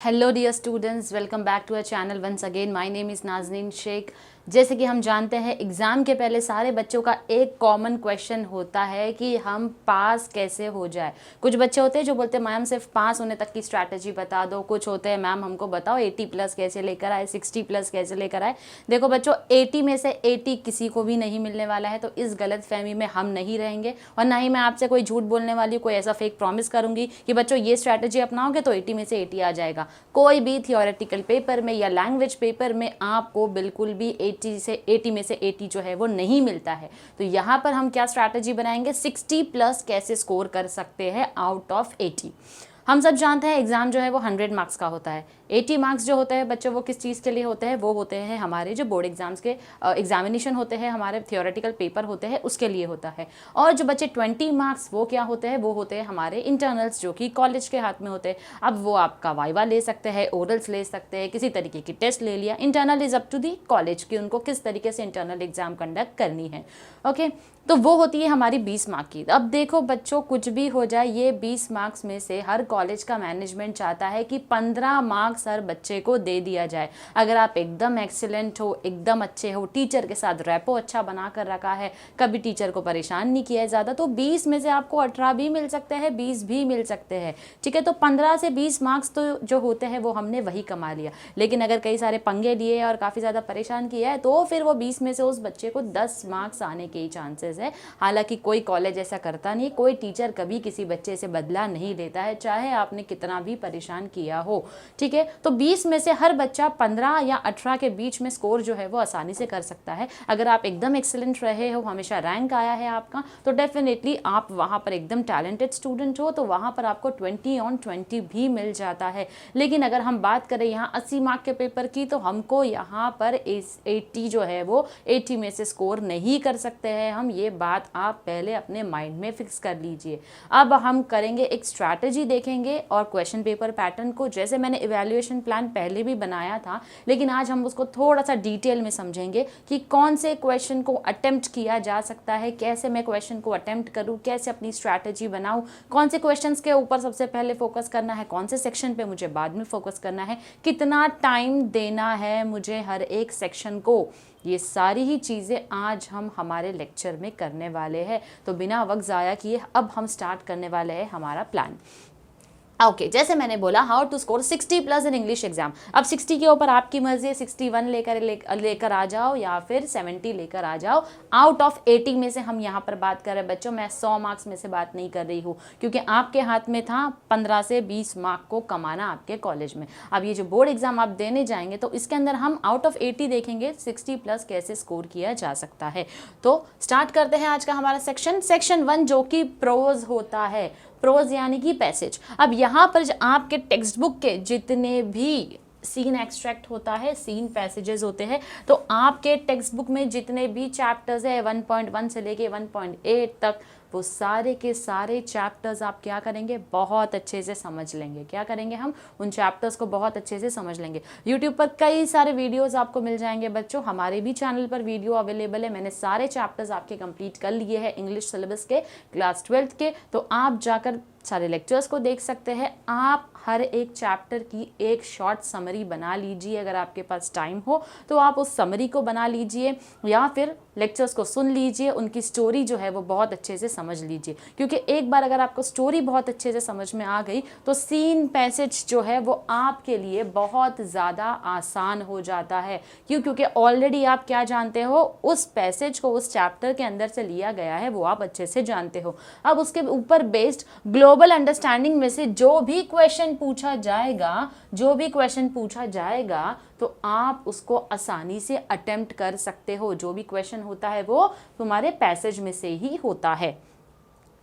Hello dear students, welcome back to our channel once again. My name is Nazneen Shaikh. जैसे कि हम जानते हैं एग्ज़ाम के पहले सारे बच्चों का एक कॉमन क्वेश्चन होता है कि हम पास कैसे हो जाए। कुछ बच्चे होते हैं जो बोलते हैं मैम सिर्फ पास होने तक की स्ट्रैटेजी बता दो। कुछ होते हैं मैम हमको बताओ 80 प्लस कैसे लेकर आए, 60 प्लस कैसे लेकर आए। देखो बच्चों, 80 में से 80 किसी को भी नहीं मिलने वाला है, तो इस गलत फहमी में हम नहीं रहेंगे और ना ही मैं आपसे कोई झूठ बोलने वाली कोई ऐसा फेक प्रॉमिस करूंगी कि बच्चों ये स्ट्रैटेजी अपनाओगे तो 80 में से 80 आ जाएगा। कोई भी थियोरेटिकल पेपर में या लैंग्वेज पेपर में आपको बिल्कुल भी 80 में से 80 जो है वो नहीं मिलता है। तो यहाँ पर हम क्या स्ट्रैटेजी बनाएंगे, 60 प्लस कैसे स्कोर कर सकते हैं आउट ऑफ 80। हम सब जानते हैं एग्जाम जो है वो 100 मार्क्स का होता है। 80 मार्क्स जो होते हैं बच्चों वो किस चीज़ के लिए होते हैं, वो होते हैं हमारे जो बोर्ड एग्जाम्स के एग्जामिनेशन होते हैं, हमारे थियोरेटिकल पेपर होते हैं उसके लिए होता है। और जो बच्चे 20 मार्क्स वो क्या होते हैं, वो होते हैं हमारे इंटरनल्स जो कि कॉलेज के हाथ में होते हैं। अब वो आपका वाइवा ले सकते हैं, ओरल्स ले सकते हैं, किसी तरीके की टेस्ट ले लिया। Internal is up to the college कि उनको किस तरीके से इंटरनल एग्जाम कंडक्ट करनी है। ओके, तो वो होती है हमारी 20 मार्क की। अब देखो बच्चों, कुछ भी हो जाए, ये 20 मार्क्स में से हर कॉलेज का मैनेजमेंट चाहता है कि 15 मार्क्स हर बच्चे को दे दिया जाए। अगर आप एकदम एक्सीलेंट हो, एकदम अच्छे हो, टीचर के साथ रैपो अच्छा बना कर रखा है, कभी टीचर को परेशान नहीं किया है ज़्यादा, तो 20 में से आपको 18 भी मिल सकते हैं, 20 भी मिल सकते हैं। ठीक है, तो 15 से 20 मार्क्स तो जो होते हैं वो हमने वही कमा लिया। लेकिन अगर कई सारे पंगे लिए और काफ़ी ज़्यादा परेशान किया है तो फिर वो 20 में से उस बच्चे को 10 मार्क्स आने के ही चांसेस है। हालांकि कोई कॉलेज ऐसा करता नहीं, कोई टीचर कभी किसी बच्चे से बदला नहीं लेता है, चाहे आपने कितना भी परेशान किया हो। ठीक है, तो 20 में से हर बच्चा 15 या 18 के बीच में स्कोर जो है वो आसानी से कर सकता है। अगर आप एकदम एक्सीलेंट रहे हो, हमेशा रैंक आया है आपका, तो डेफिनेटली आप वहाँ पर एकदम टैलेंटेड स्टूडेंट हो तो वहाँ पर आपको 20 ऑन 20 भी मिल जाता है। लेकिन अगर हम बात करें यहाँ 80 मार्क के पेपर की, तो हमको यहाँ पर 80 जो है वो 80 में से स्कोर नहीं कर सकते हैं हम। ये बात आप पहले अपने माइंड में फिक्स कर लीजिए। अब हम करेंगे एक स्ट्रैटेजी देखेंगे और क्वेश्चन पेपर पैटर्न को, जैसे मैंने इवैल्यूएशन प्लान पहले भी बनाया था, लेकिन आज हम उसको थोड़ा सा डिटेल में समझेंगे कि कौन से क्वेश्चन को अटेम्प्ट किया जा सकता है, कैसे मैं क्वेश्चन को अटेम्प्ट करूं, कैसे अपनी स्ट्रैटेजी बनाऊं, कौन से क्वेश्चंस के ऊपर सबसे पहले फोकस करना है, कौन से सेक्शन पे मुझे बाद में फोकस करना है, कितना टाइम देना है मुझे हर एक सेक्शन को। ये सारी ही चीज़ें आज हम हमारे लेक्चर में करने वाले हैं। तो बिना वक्त ज़ाया किए अब हम स्टार्ट करने वाले हैं हमारा प्लान। ओके, जैसे मैंने बोला how to score 60 plus in English exam. अब 60 के ऊपर आपकी मर्जी है, 61 लेकर आ जाओ या फिर 70 लेकर आ जाओ। आउट ऑफ 80 में से हम यहाँ पर बात कर रहे हैं बच्चों, मैं 100 मार्क्स में से बात नहीं कर रही हूँ, क्योंकि आपके हाथ में था 15 से 20 मार्क को कमाना आपके कॉलेज में। अब ये जो बोर्ड एग्जाम आप देने जाएंगे तो इसके अंदर हम आउट ऑफ 80 देखेंगे 60 प्लस कैसे स्कोर किया जा सकता है। तो स्टार्ट करते हैं आज का हमारा सेक्शन 1 जो कि प्रोज होता है। प्रोज यानी कि पैसेज। अब यहाँ पर आपके टेक्स्ट बुक के जितने भी सीन एक्सट्रैक्ट होता है, सीन पैसेजेस होते हैं, तो आपके टेक्स्ट बुक में जितने भी चैप्टर्स है 1.1 से लेके 1.8 तक, वो सारे के सारे चैप्टर्स आप क्या करेंगे, बहुत अच्छे से समझ लेंगे। क्या करेंगे हम, उन चैप्टर्स को बहुत अच्छे से समझ लेंगे। यूट्यूब पर कई सारे वीडियोस आपको मिल जाएंगे बच्चों, हमारे भी चैनल पर वीडियो अवेलेबल है। मैंने सारे चैप्टर्स आपके कंप्लीट कर लिए हैं इंग्लिश सिलेबस के, क्लास 12th के, तो आप जाकर सारे लेक्चर्स को देख सकते हैं। आप हर एक चैप्टर की एक शॉर्ट समरी बना लीजिए, अगर आपके पास टाइम हो तो आप उस समरी को बना लीजिए या फिर लेक्चर्स को सुन लीजिए, उनकी स्टोरी जो है वो बहुत अच्छे से समझ लीजिए। क्योंकि एक बार अगर आपको स्टोरी बहुत अच्छे से समझ में आ गई तो सीन पैसेज जो है वो आपके लिए बहुत ज़्यादा आसान हो जाता है। क्योंकि ऑलरेडी आप क्या जानते हो, उस पैसेज को उस चैप्टर के अंदर से लिया गया है, वो आप अच्छे से जानते हो। अब उसके ऊपर बेस्ड ग्लोबल अंडरस्टैंडिंग में से जो भी क्वेश्चन पूछा जाएगा तो आप उसको आसानी से अटेम्प्ट कर सकते हो। जो भी क्वेश्चन होता है वो तुम्हारे पैसेज में से ही होता है।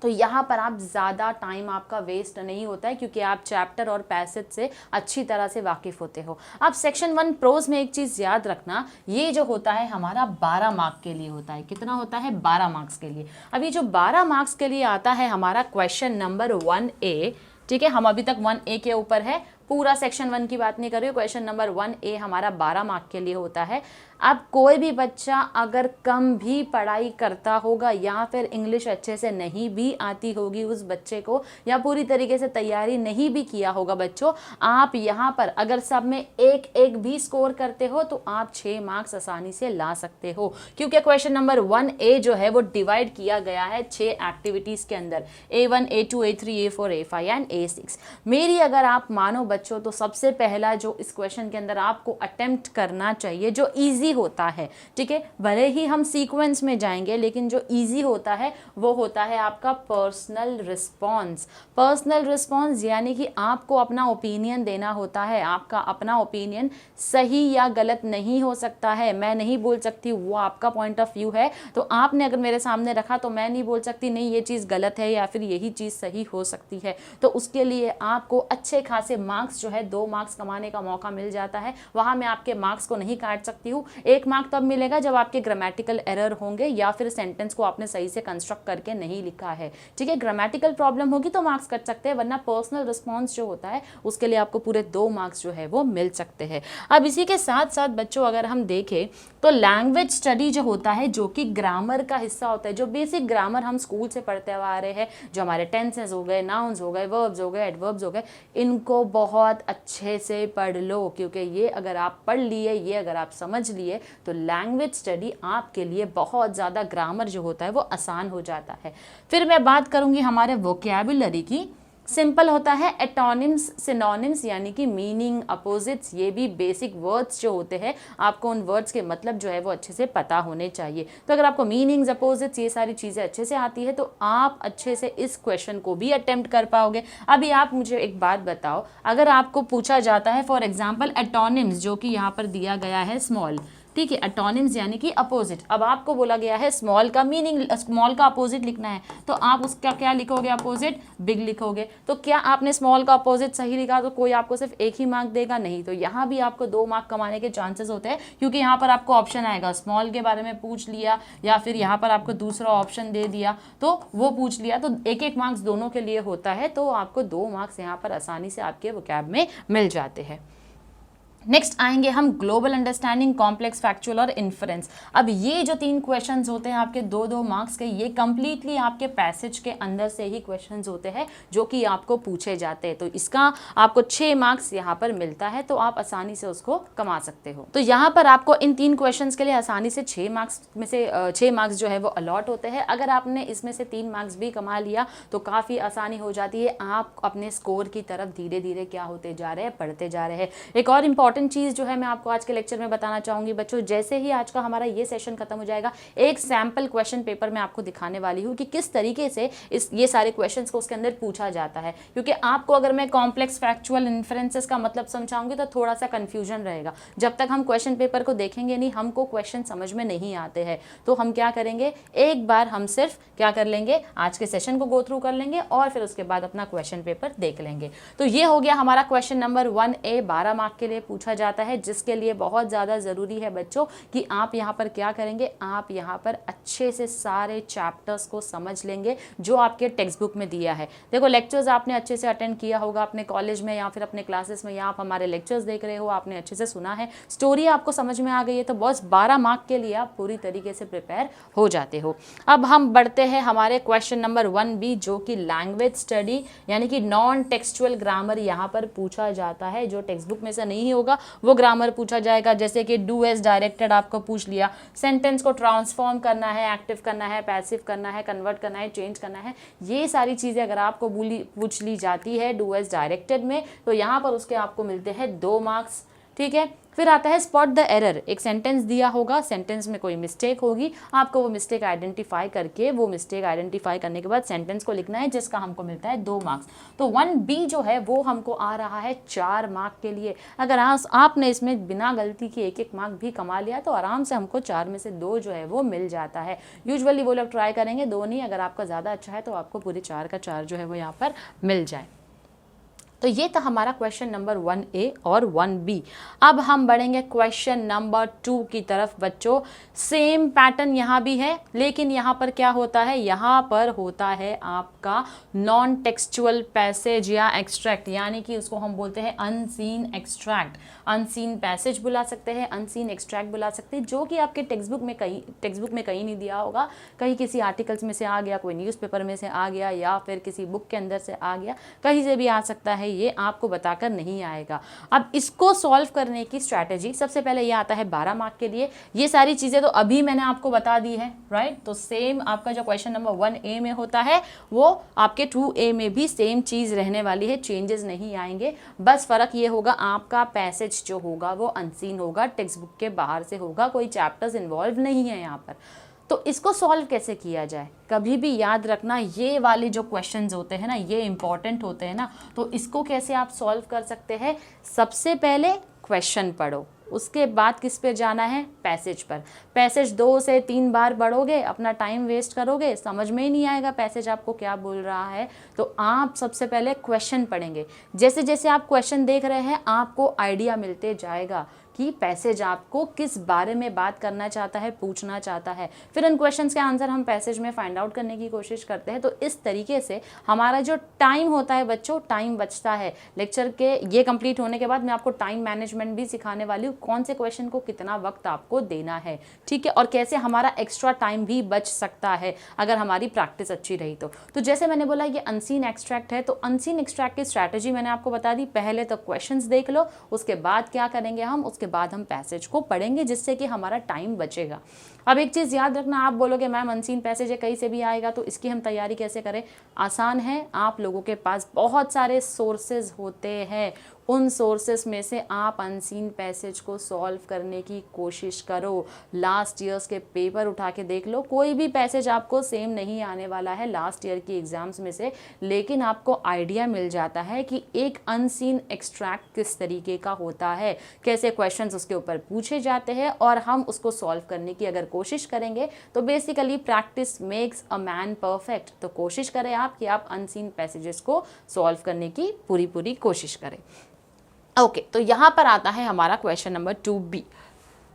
तो यहाँ पर आप ज़्यादा टाइम आपका वेस्ट नहीं होता है, क्योंकि आप चैप्टर और पैसेज से अच्छी तरह से वाकिफ़ होते हो। अब सेक्शन 1 प्रोज में एक चीज़ याद रखना, ये जो होता है हमारा 12 मार्क के लिए होता है। कितना होता है, 12 मार्क्स के लिए। अब ये जो 12 मार्क्स के लिए आता है हमारा क्वेश्चन नंबर 1A, ठीक है, हम अभी तक 1A के ऊपर है, पूरा सेक्शन 1 की बात नहीं कर रही हूँ। क्वेश्चन नंबर 1A हमारा 12 मार्क के लिए होता है। अब कोई भी बच्चा अगर कम भी पढ़ाई करता होगा या फिर इंग्लिश अच्छे से नहीं भी आती होगी उस बच्चे को, या पूरी तरीके से तैयारी नहीं भी किया होगा बच्चों, आप यहाँ पर अगर सब में एक एक भी स्कोर करते हो तो आप 6 मार्क्स आसानी से ला सकते हो, क्योंकि क्वेश्चन नंबर 1A जो है वो डिवाइड किया गया है 6 एक्टिविटीज के अंदर, A1, A2, A3, A4, A5 and A6। मेरी अगर आप मानो बच्चों तो सबसे पहला जो इस क्वेश्चन के अंदर आपको अटेम्प्ट करना चाहिए, जो इजी होता है, ठीक है, भले ही हम सीक्वेंस में जाएंगे लेकिन जो इजी होता है वो होता है आपका पर्सनल रिस्पॉन्स। पर्सनल रिस्पॉन्स यानी कि आपको अपना ओपिनियन देना होता है। आपका अपना ओपिनियन सही या गलत नहीं हो सकता है, मैं नहीं बोल सकती वो आपका पॉइंट ऑफ व्यू है, तो आपने अगर मेरे सामने रखा तो मैं नहीं बोल सकती नहीं ये चीज़ गलत है या फिर यही चीज़ सही हो सकती है। तो उसके लिए आपको अच्छे खासे मार्क्स जो है 2 मार्क्स कमाने का मौका मिल जाता है। वहाँ मैं आपके मार्क्स को नहीं काट सकती हूँ। 1 मार्क तब मिलेगा जब आपके ग्रामेटिकल एरर होंगे या फिर सेंटेंस को आपने सही से कंस्ट्रक्ट करके नहीं लिखा है, ठीक है। ग्रामेटिकल प्रॉब्लम होगी तो मार्क्स कट सकते हैं, वरना पर्सनल रिस्पॉन्स जो होता है उसके लिए आपको पूरे 2 मार्क्स जो है वो मिल सकते हैं। अब इसी के साथ साथ बच्चों अगर हम देखें तो लैंग्वेज स्टडी जो होता है, जो कि ग्रामर का हिस्सा होता है, जो बेसिक ग्रामर हम स्कूल से पढ़ते आ रहे हैं, जो हमारे टेंसेस हो गए, नाउन्स हो गए, वर्ब्स हो गए, एडवर्ब्स हो गए, इनको बहुत अच्छे से पढ़ लो, क्योंकि ये अगर आप पढ़ लिए, ये अगर आप समझ लिए तो लैंग्वेज स्टडी आपके लिए बहुत ज़्यादा, ग्रामर जो होता है वो आसान हो जाता है। फिर मैं बात करूँगी हमारे वोकैबुलरी की। सिंपल होता है एटोनिम्स, सिनोनिम्स यानी कि मीनिंग, अपोजिट्स, ये भी बेसिक वर्ड्स जो होते हैं आपको उन वर्ड्स के मतलब जो है वो अच्छे से पता होने चाहिए। तो अगर आपको मीनिंग्स, अपोजिट्स, ये सारी चीज़ें अच्छे से आती है तो आप अच्छे से इस क्वेश्चन को भी अटेम्प्ट कर पाओगे। अभी आप मुझे एक बात बताओ, अगर आपको पूछा जाता है फॉर एग्जाम्पल एटोनिम्स, जो कि यहाँ पर दिया गया है स्मॉल, ठीक है, एटोनिम्स यानी कि अपोजिट, अब आपको बोला गया है स्मॉल का मीनिंग, स्मॉल का अपोजिट लिखना है, तो आप उसका क्या लिखोगे? अपोजिट बिग लिखोगे। तो क्या आपने स्मॉल का अपोजिट सही लिखा तो कोई आपको सिर्फ 1 ही मार्क देगा? नहीं। तो यहाँ भी आपको 2 मार्क कमाने के चांसेस होते हैं, क्योंकि यहाँ पर आपको ऑप्शन आएगा, स्मॉल के बारे में पूछ लिया या फिर यहाँ पर आपको दूसरा ऑप्शन दे दिया तो वो पूछ लिया, तो 1-1 मार्क्स दोनों के लिए होता है, तो आपको 2 मार्क्स यहाँ पर आसानी से आपके वोकैब में मिल जाते हैं। नेक्स्ट आएंगे हम ग्लोबल अंडरस्टैंडिंग, कॉम्प्लेक्स, फैक्चुअल और इन्फरेंस। अब ये जो 3 क्वेश्चंस होते हैं आपके 2-2 मार्क्स के, ये कंप्लीटली आपके पैसेज के अंदर से ही क्वेश्चंस होते हैं जो कि आपको पूछे जाते हैं। तो इसका आपको 6 मार्क्स यहाँ पर मिलता है, तो आप आसानी से उसको कमा सकते हो। तो यहाँ पर आपको इन 3 क्वेश्चंस के लिए आसानी से 6 मार्क्स में से 6 मार्क्स जो है वो अलॉट होते हैं। अगर आपने इसमें से 3 मार्क्स भी कमा लिया तो काफ़ी आसानी हो जाती है, आप अपने स्कोर की तरफ धीरे धीरे क्या होते जा रहे हैं, बढ़ते जा रहे हैं। एक और इंपॉर्टेंट चीज जो है मैं आपको आज के लेक्चर में बताना चाहूंगी बच्चों, जैसे ही आज का हमारा ये सेशन खत्म हो जाएगा, एक सैंपल क्वेश्चन पेपर मैं आपको दिखाने वाली हूँ कि किस तरीके से ये सारे क्वेश्चंस को उसके अंदर पूछा जाता है। क्योंकि आपको अगर मैं कॉम्प्लेक्स, फैक्चुअल, इन्फरेंसेस का मतलब समझाऊंगी तो थोड़ा सा कंफ्यूजन रहेगा। जब तक हम क्वेश्चन पेपर को देखेंगे नहीं, हमको क्वेश्चन समझ में नहीं आते हैं, तो हम क्या करेंगे, एक बार हम सिर्फ क्या कर लेंगे, आज के सेशन को गो थ्रू कर लेंगे और फिर उसके बाद अपना क्वेश्चन पेपर देख लेंगे। तो ये हो गया हमारा क्वेश्चन नंबर 1A, 12 मार्क के लिए पूछा जाता है, जिसके लिए बहुत ज़्यादा ज़रूरी है बच्चों कि आप यहाँ पर क्या करेंगे, आप यहाँ पर अच्छे से सारे चैप्टर्स को समझ लेंगे जो आपके टेक्स्ट बुक में दिया है। देखो लेक्चर्स आपने अच्छे से अटेंड किया होगा अपने कॉलेज में या फिर अपने क्लासेस में, या आप हमारे लेक्चर्स देख रहे हो, आपने अच्छे से सुना है, स्टोरी आपको समझ में आ गई है, तो बस 12 मार्क के लिए आप पूरी तरीके से प्रिपेयर हो जाते हो। अब हम बढ़ते हैं हमारे क्वेश्चन नंबर 1B, जो कि लैंग्वेज स्टडी यानी कि नॉन टेक्सचुअल ग्रामर यहाँ पर पूछा जाता है। जो टेक्स्ट बुक में से नहीं होगा वो ग्रामर पूछा जाएगा, जैसे कि डू एज डायरेक्टेड आपको पूछ लिया, सेंटेंस को ट्रांसफॉर्म करना है, एक्टिव करना है, पैसिव करना है, कन्वर्ट करना है, चेंज करना है, ये सारी चीज़ें अगर आपको पूछ ली जाती है डू एज डायरेक्टेड में, तो यहाँ पर उसके आपको मिलते हैं 2 मार्क्स, ठीक है। फिर आता है स्पॉट द एरर, एक सेंटेंस दिया होगा, सेंटेंस में कोई मिस्टेक होगी, आपको वो मिस्टेक आइडेंटिफाई करके, वो मिस्टेक आइडेंटिफाई करने के बाद सेंटेंस को लिखना है, जिसका हमको मिलता है 2 मार्क्स। तो 1B जो है वो हमको आ रहा है 4 मार्क के लिए। अगर आपने इसमें बिना गलती के 1-1 मार्क भी कमा लिया तो आराम से हमको 4 में से 2 जो है वो मिल जाता है। यूजुअली वो लोग ट्राई करेंगे 2 नहीं, अगर आपका ज़्यादा अच्छा है तो आपको पूरे 4 का 4 जो है वो यहाँ पर मिल जाए। तो ये था हमारा क्वेश्चन नंबर 1A और 1B। अब हम बढ़ेंगे क्वेश्चन नंबर 2 की तरफ बच्चों। सेम पैटर्न यहाँ भी है, लेकिन यहाँ पर क्या होता है, यहाँ पर होता है आपका नॉन टेक्सचुअल पैसेज या एक्सट्रैक्ट, यानी कि उसको हम बोलते हैं अनसीन एक्सट्रैक्ट। अनसीन पैसेज बुला सकते हैं, अनसीन एक्सट्रैक्ट बुला सकते हैं, जो कि आपके टेक्स्ट बुक में कहीं नहीं दिया होगा। कहीं किसी आर्टिकल्स में से आ गया, कोई न्यूज़पेपर में से आ गया, या फिर किसी बुक के अंदर से आ गया, कहीं से भी आ सकता है, ये आपको बताकर नहीं आएगा। अब इसको सॉल्व करने की स्ट्रैटेजी, सबसे पहले ये आता है 12 मार्क के लिए। ये सारी चीज़ें तो अभी मैंने आपको बता दी है, राइट। तो सेम आपका जो क्वेश्चन नंबर 1A में होता है वो आपके 2A में भी सेम चीज़ रहने वाली है, चेंजेस नहीं आएंगे। बस फ़र्क ये होगा, आपका पैसेज जो होगा वो अनसीन होगा, टेक्स्ट बुक के बाहर से होगा, कोई चैप्टर्स इन्वॉल्व नहीं है यहाँ पर। तो इसको सॉल्व कैसे किया जाए, कभी भी याद रखना, ये वाले जो क्वेश्चंस होते हैं ना, ये इंपॉर्टेंट होते हैं ना। तो इसको कैसे आप सॉल्व कर सकते हैं, सबसे पहले क्वेश्चन पढ़ो, उसके बाद किस पे जाना है, पैसेज पर। पैसेज 2 से 3 बार पढ़ोगे, अपना टाइम वेस्ट करोगे, समझ में ही नहीं आएगा पैसेज आपको क्या बोल रहा है। तो आप सबसे पहले क्वेश्चन पढ़ेंगे। जैसे जैसे आप क्वेश्चन देख रहे हैं, आपको आइडिया मिलते जाएगा कि पैसेज आपको किस बारे में बात करना चाहता है, पूछना चाहता है। फिर उन क्वेश्चंस के आंसर हम पैसेज में फाइंड आउट करने की कोशिश करते हैं। तो इस तरीके से हमारा जो टाइम होता है बच्चों, टाइम बचता है। लेक्चर के ये कंप्लीट होने के बाद मैं आपको टाइम मैनेजमेंट भी सिखाने वाली हूँ, कौन से क्वेश्चन को कितना वक्त आपको देना है, ठीक है, और कैसे हमारा एक्स्ट्रा टाइम भी बच सकता है अगर हमारी प्रैक्टिस अच्छी रही तो जैसे मैंने बोला ये अनसीन एक्सट्रैक्ट है, तो अनसीन एक्सट्रैक्ट की स्ट्रैटेजी मैंने आपको बता दी। पहले तो क्वेश्चंस देख लो, उसके बाद क्या करेंगे हम, उसके बाद हम पैसेज को पढ़ेंगे, जिससे कि हमारा टाइम बचेगा। अब एक चीज़ याद रखना, आप बोलोगे मैम अनसीन पैसेज है, कहीं से भी आएगा, तो इसकी हम तैयारी कैसे करें। आसान है, आप लोगों के पास बहुत सारे सोर्सेज होते हैं, उन सोर्सेस में से आप अनसीन पैसेज को सॉल्व करने की कोशिश करो। लास्ट ईयर्स के पेपर उठा के देख लो, कोई भी पैसेज आपको सेम नहीं आने वाला है लास्ट ईयर की एग्जाम्स में से, लेकिन आपको आइडिया मिल जाता है कि एक अनसीन एक्सट्रैक्ट किस तरीके का होता है, कैसे क्वेश्चंस उसके ऊपर पूछे जाते हैं, और हम उसको सॉल्व करने की अगर कोशिश करेंगे तो basically practice makes a man perfect. तो कोशिश करें आप कि आप अनसीन पैसेजेस को सॉल्व करने की पूरी कोशिश करें। ओके, तो यहाँ पर आता है हमारा क्वेश्चन नंबर 2B।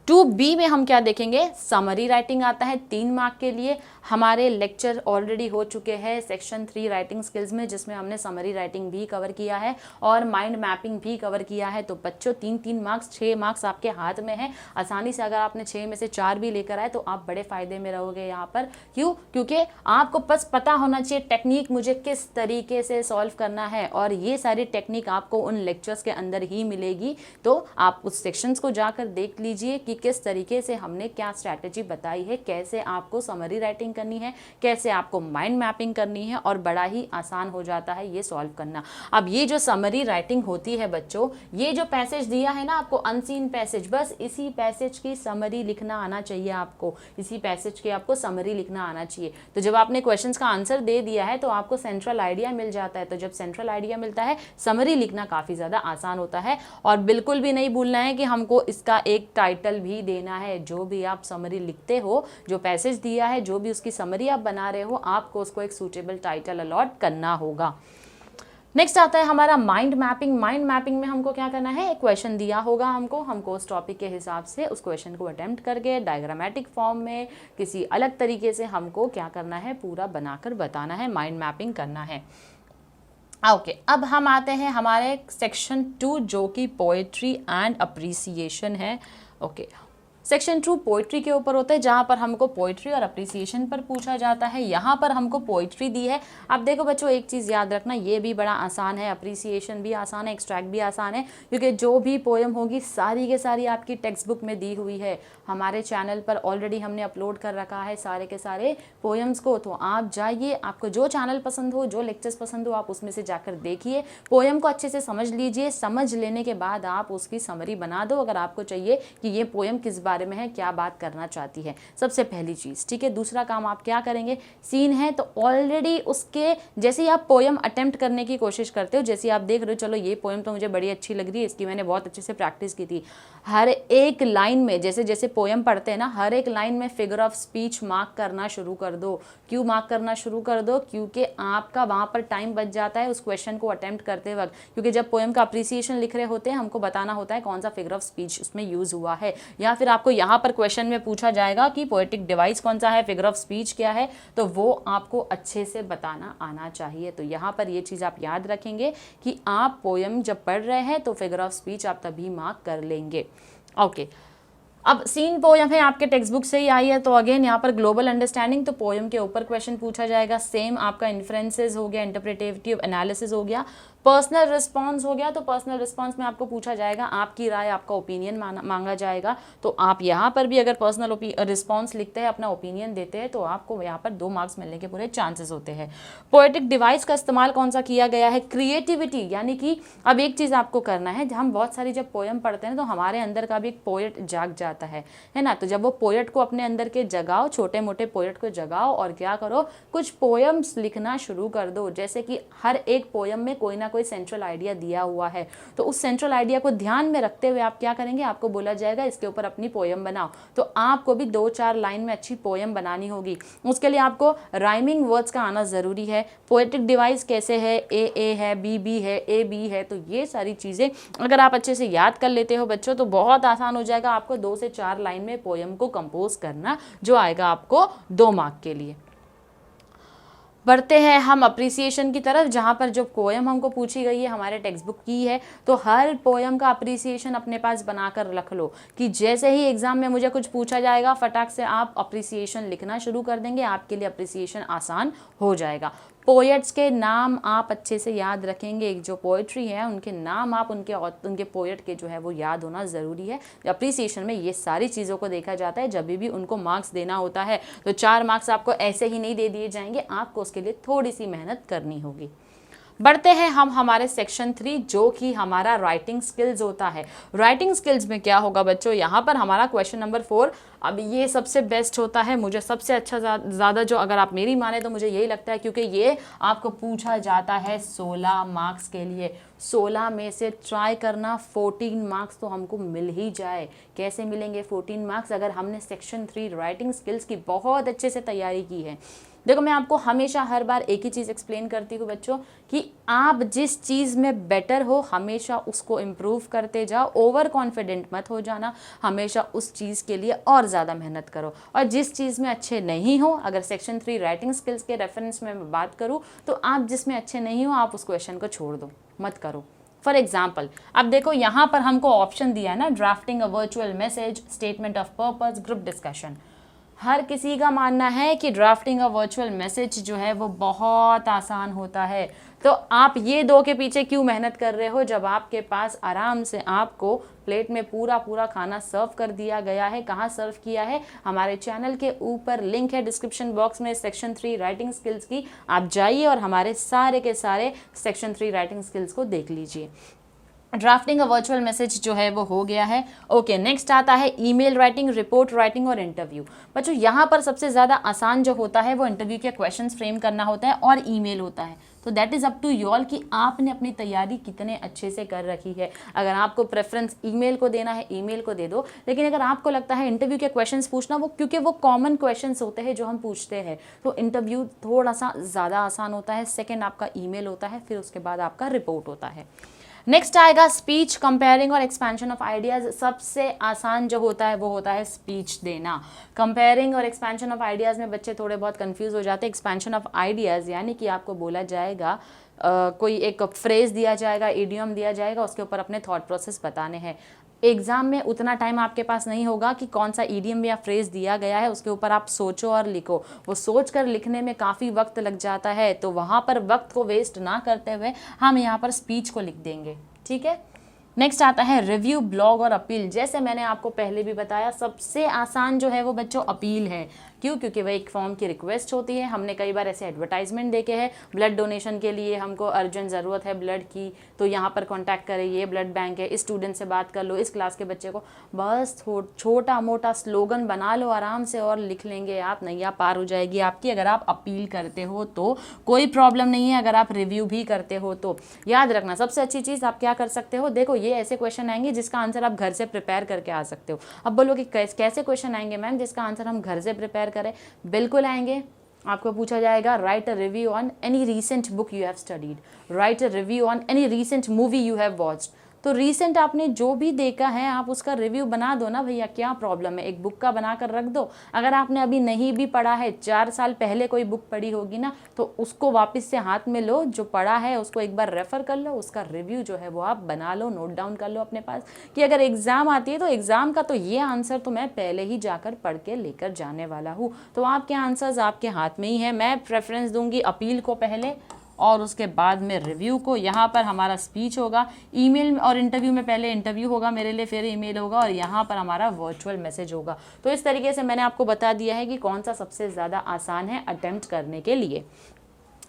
2B में हम क्या देखेंगे, समरी राइटिंग आता है 3 मार्क के लिए। हमारे लेक्चर ऑलरेडी हो चुके हैं सेक्शन 3 राइटिंग स्किल्स में, जिसमें हमने समरी राइटिंग भी कवर किया है और माइंड मैपिंग भी कवर किया है। तो बच्चों 3-3 मार्क्स, 6 मार्क्स आपके हाथ में है आसानी से। अगर आपने 6 में से 4 भी लेकर आए तो आप बड़े फायदे में रहोगे यहाँ पर। क्यों, क्योंकि आपको बस पता होना चाहिए टेक्निक मुझे किस तरीके से सॉल्व करना है, और ये सारी टेक्निक आपको उन लेक्चर्स के अंदर ही मिलेगी। तो आप उस सेक्शंस को जाकर देख लीजिए कि किस तरीके से हमने क्या स्ट्रैटेजी बताई है, कैसे आपको समरी राइटिंग करनी है, कैसे आपको माइंड मैपिंग करनी है, और बड़ा ही आसान हो जाता है ये सॉल्व करना। अब ये जो समरी राइटिंग होती है बच्चों, ये जो पैसेज दिया है ना आपको अनसीन पैसेज, बस इसी पैसेज की समरी लिखना आना चाहिए आपको, इसी पैसेज की आपको समरी लिखना आना चाहिए। तो जब आपने क्वेश्चंस का आंसर दे दिया है तो आपको सेंट्रल आइडिया मिल जाता है। तो जब सेंट्रल आइडिया मिलता है, समरी लिखना काफ़ी ज़्यादा आसान होता है। और बिल्कुल भी नहीं भूलना है कि हमको इसका एक टाइटल भी देना है। जो भी आप समरी लिखते हो, जो पैसेज दिया है, जो भी उसकी समरी आप बना रहे हो, आपको उसको एक सूटेबल टाइटल अलॉट करना होगा। नेक्स्ट आता है हमारा माइंड मैपिंग। माइंड मैपिंग में हमको क्या करना है, एक क्वेश्चन दिया होगा हमको उस टॉपिक के हिसाब से उस क्वेश्चन को अटेम्प्ट करके डायग्रामेटिक फॉर्म में किसी अलग तरीके से हमको क्या करना है, पूरा बनाकर बताना है, माइंड मैपिंग करना है। ओके, अब हम आते हैं हमारे सेक्शन 2 जो कि पोएट्री एंड अप्रिसिएशन है। ओके, सेक्शन 2 पोइट्री के ऊपर होता है, जहाँ पर हमको पोइट्री और अप्रिसिएशन पर पूछा जाता है। यहाँ पर हमको पोइट्री दी है। अब देखो बच्चों, एक चीज़ याद रखना, ये भी बड़ा आसान है, अप्रिसिएशन भी आसान है, एक्सट्रैक्ट भी आसान है, क्योंकि जो भी पोएम होगी सारी के सारी आपकी टेक्स्ट बुक में दी हुई है। हमारे चैनल पर ऑलरेडी हमने अपलोड कर रखा है सारे के सारे पोएम्स को। तो आप जाइए, आपको जो चैनल पसंद हो, जो लेक्चर्स पसंद हो, आप उसमें से जाकर देखिए, पोएम को अच्छे से समझ लीजिए। समझ लेने के बाद आप उसकी समरी बना दो। अगर आपको चाहिए कि ये पोएम किस बारे में है, क्या बात करना चाहती है, सबसे पहली चीज़, ठीक है। दूसरा काम आप क्या करेंगे, सीन है तो ऑलरेडी उसके जैसे ही आप पोएम अटेम्प्ट करने की कोशिश करते हो, जैसे आप देख रहे हो चलो ये पोएम तो मुझे बड़ी अच्छी लग रही है, इसकी मैंने बहुत अच्छे से प्रैक्टिस की थी, हर एक लाइन में जैसे जैसे पोएम पढ़ते हैं ना, हर एक लाइन में फिगर ऑफ स्पीच मार्क करना शुरू कर दो। क्यों मार्क करना शुरू कर दो, क्योंकि आपका वहाँ पर टाइम बच जाता है उस क्वेश्चन को अटेम्प्ट करते वक्त, क्योंकि जब पोएम का अप्रिसिएशन लिख रहे होते हैं हमको बताना होता है कौन सा फिगर ऑफ स्पीच उसमें यूज हुआ है, या फिर आपको यहाँ पर क्वेश्चन में पूछा जाएगा कि पोएटिक डिवाइस कौन सा है, फिगर ऑफ स्पीच क्या है, तो वो आपको अच्छे से बताना आना चाहिए। तो यहाँ पर ये चीज़ आप याद रखेंगे कि आप पोएम जब पढ़ रहे हैं तो फिगर ऑफ स्पीच आप तभी मार्क कर लेंगे। ओके, अब सीन पोयम है, आपके टेक्स्ट बुक से ही आई है, तो अगेन यहाँ पर ग्लोबल अंडरस्टैंडिंग, तो पोयम के ऊपर क्वेश्चन पूछा जाएगा। सेम आपका इन्फ्रेंसेस हो गया, इंटरप्रिटेटिव एनालिसिस हो गया, पर्सनल रिस्पॉन्स हो गया। तो पर्सनल रिस्पॉन्स में आपको पूछा जाएगा, आपकी राय, आपका ओपिनियन मांगा जाएगा। तो आप यहाँ पर भी अगर पर्सनल रिस्पॉन्स लिखते हैं, अपना ओपिनियन देते हैं, तो आपको यहाँ पर 2 मार्क्स मिलने के पूरे चांसेस होते हैं। पोएटिक डिवाइस का इस्तेमाल कौन सा किया गया है, क्रिएटिविटी, यानी कि अब एक चीज़ आपको करना है, हम बहुत सारी जब पोएम पढ़ते हैं तो हमारे अंदर का भी एक पोएट जाग जाता है ना। तो जब वो पोएट को अपने अंदर के जगाओ, छोटे मोटे पोएट को जगाओ और क्या करो, कुछ पोएम्स लिखना शुरू कर दो। जैसे कि हर एक पोएम में कोई ना कोई सेंट्रल आइडिया दिया हुआ है, तो उस सेंट्रल आइडिया को ध्यान में रखते हुए आप क्या करेंगे, आपको बोला जाएगा इसके ऊपर अपनी पोएम बनाओ। तो आपको भी 2-4 लाइन में अच्छी पोएम बनानी होगी। उसके लिए आपको राइमिंग वर्ड्स का आना ज़रूरी है। पोएटिक डिवाइस कैसे है, ए है, बी है, ए बी है, तो ये सारी चीज़ें अगर आप अच्छे से याद कर लेते हो बच्चों, तो बहुत आसान हो जाएगा आपको 2 से 4 लाइन में पोएम को कंपोज करना, जो आएगा आपको 2 मार्क के लिए। बढ़ते हैं हम अप्रिसिएशन की तरफ, जहाँ पर जो पोएम हमको पूछी गई है हमारे टेक्स्ट बुक की है, तो हर पोएम का अप्रिसिएशन अपने पास बनाकर रख लो कि जैसे ही एग्जाम में मुझे कुछ पूछा जाएगा फटाक से आप अप्रिसिएशन लिखना शुरू कर देंगे, आपके लिए अप्रिसिएशन आसान हो जाएगा। पोएट्स के नाम आप अच्छे से याद रखेंगे, जो पोएट्री है उनके नाम आप उनके पोएट के जो है वो याद होना ज़रूरी है। अप्रिसिएशन में ये सारी चीज़ों को देखा जाता है, जब भी उनको मार्क्स देना होता है तो 4 मार्क्स आपको ऐसे ही नहीं दे दिए जाएंगे, आपको उसके लिए थोड़ी सी मेहनत करनी होगी। बढ़ते हैं हम हमारे सेक्शन 3, जो कि हमारा राइटिंग स्किल्स होता है। राइटिंग स्किल्स में क्या होगा बच्चों, यहाँ पर हमारा क्वेश्चन नंबर 4, अब ये सबसे बेस्ट होता है, मुझे सबसे अच्छा ज़्यादा जो, अगर आप मेरी माने तो मुझे यही लगता है, क्योंकि ये आपको पूछा जाता है 16 मार्क्स के लिए। 16 में से ट्राई करना 14 मार्क्स तो हमको मिल ही जाए। कैसे मिलेंगे 14 मार्क्स, अगर हमने सेक्शन 3 राइटिंग स्किल्स की बहुत अच्छे से तैयारी की है। देखो, मैं आपको हमेशा हर बार एक ही चीज़ एक्सप्लेन करती हूँ बच्चों, कि आप जिस चीज़ में बेटर हो हमेशा उसको इम्प्रूव करते जाओ, ओवर कॉन्फिडेंट मत हो जाना, हमेशा उस चीज़ के लिए और ज़्यादा मेहनत करो। और जिस चीज़ में अच्छे नहीं हो, अगर सेक्शन 3 राइटिंग स्किल्स के रेफरेंस में मैं बात करूँ, तो आप जिसमें अच्छे नहीं हो आप उस क्वेश्चन को छोड़ दो, मत करो। फॉर एग्जाम्पल, अब देखो यहाँ पर हमको ऑप्शन दिया है ना, drafting a virtual message, statement of purpose, group discussion. हर किसी का मानना है कि ड्राफ्टिंग अ वर्चुअल मैसेज जो है वो बहुत आसान होता है, तो आप ये 2 के पीछे क्यों मेहनत कर रहे हो, जब आपके पास आराम से आपको प्लेट में पूरा खाना सर्व कर दिया गया है। कहाँ सर्व किया है, हमारे चैनल के ऊपर लिंक है डिस्क्रिप्शन बॉक्स में सेक्शन 3 राइटिंग स्किल्स की, आप जाइए और हमारे सारे के सारे सेक्शन 3 राइटिंग स्किल्स को देख लीजिए। ड्राफ्टिंग अ वर्चुअल मैसेज जो है वो हो गया है। ओके, नेक्स्ट आता है ईमेल राइटिंग, रिपोर्ट राइटिंग और इंटरव्यू। बच्चों, यहाँ पर सबसे ज़्यादा आसान जो होता है वो इंटरव्यू के क्वेश्चंस फ्रेम करना होता है और ईमेल होता है। तो that is up to you all कि आपने अपनी तैयारी कितने अच्छे से कर रखी है। अगर आपको प्रेफरेंस ईमेल को देना है, ईमेल को दे दो, लेकिन अगर आपको लगता है इंटरव्यू के क्वेश्चंस पूछना, वो क्योंकि वो कॉमन क्वेश्चंस होते हैं जो हम पूछते हैं, तो इंटरव्यू थोड़ा सा ज़्यादा आसान होता है। सेकेंड आपका ईमेल होता है, फिर उसके बाद आपका रिपोर्ट होता है। नेक्स्ट आएगा स्पीच, कंपेयरिंग और एक्सपेंशन ऑफ आइडियाज़। सबसे आसान जो होता है वो होता है स्पीच देना। कंपेयरिंग और एक्सपेंशन ऑफ आइडियाज़ में बच्चे थोड़े बहुत कंफ्यूज हो जाते हैं। एक्सपेंशन ऑफ आइडियाज़ यानी कि आपको बोला जाएगा कोई एक फ्रेज दिया जाएगा, इडियम दिया जाएगा, उसके ऊपर अपने थॉट प्रोसेस बताने हैं। एग्जाम में उतना टाइम आपके पास नहीं होगा कि कौन सा ईडियम या फ्रेज दिया गया है उसके ऊपर आप सोचो और लिखो। वो सोच कर लिखने में काफ़ी वक्त लग जाता है, तो वहाँ पर वक्त को वेस्ट ना करते हुए हम यहाँ पर स्पीच को लिख देंगे, ठीक है। नेक्स्ट आता है रिव्यू, ब्लॉग और अपील। जैसे मैंने आपको पहले भी बताया, सबसे आसान जो है वो बच्चों अपील है। क्यों? क्योंकि वह एक फॉर्म की रिक्वेस्ट होती है। हमने कई बार ऐसे एडवर्टाइजमेंट देखे हैं, ब्लड डोनेशन के लिए हमको अर्जेंट ज़रूरत है ब्लड की, तो यहाँ पर कॉन्टैक्ट करें, ये ब्लड बैंक है, इस स्टूडेंट से बात कर लो, इस क्लास के बच्चे को। बस छोटा मोटा स्लोगन बना लो आराम से और लिख लेंगे आप, नैया पार हो जाएगी आपकी। अगर आप अपील करते हो तो कोई प्रॉब्लम नहीं है, अगर आप रिव्यू भी करते हो तो। याद रखना सबसे अच्छी चीज़ आप क्या कर सकते हो, देखो ये ऐसे क्वेश्चन आएंगे जिसका आंसर आप घर से प्रिपेयर करके आ सकते हो। अब बोलो कि कैसे क्वेश्चन आएंगे मैम जिसका आंसर हम घर से प्रिपेयर करें? बिल्कुल आएंगे। आपको पूछा जाएगा right a review on any recent book you have studied, right a review on any recent movie you have watched. तो रीसेंट आपने जो भी देखा है आप उसका रिव्यू बना दो ना भैया, क्या प्रॉब्लम है? एक बुक का बना कर रख दो। अगर आपने अभी नहीं भी पढ़ा है, 4 साल पहले कोई बुक पढ़ी होगी ना, तो उसको वापस से हाथ में लो, जो पढ़ा है उसको एक बार रेफर कर लो, उसका रिव्यू जो है वो आप बना लो, नोट डाउन कर लो अपने पास, कि अगर एग्जाम आती है तो एग्जाम का तो ये आंसर तो मैं पहले ही जाकर पढ़ के लेकर जाने वाला हूँ। तो आपके आंसर्स आपके हाथ में ही है। मैं प्रेफरेंस दूंगी अपील को पहले और उसके बाद में रिव्यू को। यहाँ पर हमारा स्पीच होगा, ईमेल और इंटरव्यू में पहले इंटरव्यू होगा मेरे लिए, फिर ईमेल होगा, और यहाँ पर हमारा वर्चुअल मैसेज होगा। तो इस तरीके से मैंने आपको बता दिया है कि कौन सा सबसे ज़्यादा आसान है अटेम्प्ट करने के लिए।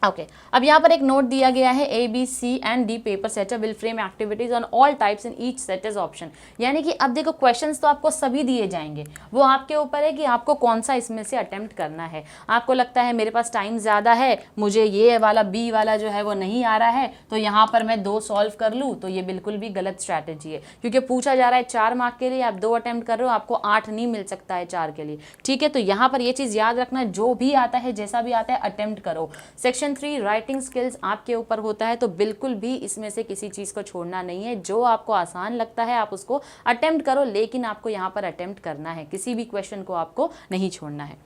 ओके अब यहाँ पर एक नोट दिया गया है, A, B, C and D paper setter will frame activities on all types in each set is option. यानी कि अब देखो क्वेश्चंस तो आपको सभी दिए जाएंगे, वो आपके ऊपर है कि आपको कौन सा इसमें से अटेम्प्ट करना है। आपको लगता है मेरे पास टाइम ज़्यादा है, मुझे ये वाला B वाला जो है वो नहीं आ रहा है, तो यहाँ पर मैं 2 सॉल्व कर लूँ, तो ये बिल्कुल भी गलत स्ट्रैटेजी है, क्योंकि पूछा जा रहा है 4 मार्क के लिए, आप 2 अटेम्प्ट कर रहे हो, आपको 8 नहीं मिल सकता है 4 के लिए। ठीक है, तो यहाँ पर ये चीज़ याद रखना, जो भी आता है जैसा भी आता है अटेम्प्ट करो। सेक्शन 3 राइटिंग स्किल्स आपके ऊपर होता है, तो बिल्कुल भी इसमें से किसी चीज़ को छोड़ना नहीं है। जो आपको आसान लगता है आप उसको अटेम्प्ट करो, लेकिन आपको यहाँ पर अटेम्प्ट करना है, किसी भी क्वेश्चन को आपको नहीं छोड़ना है।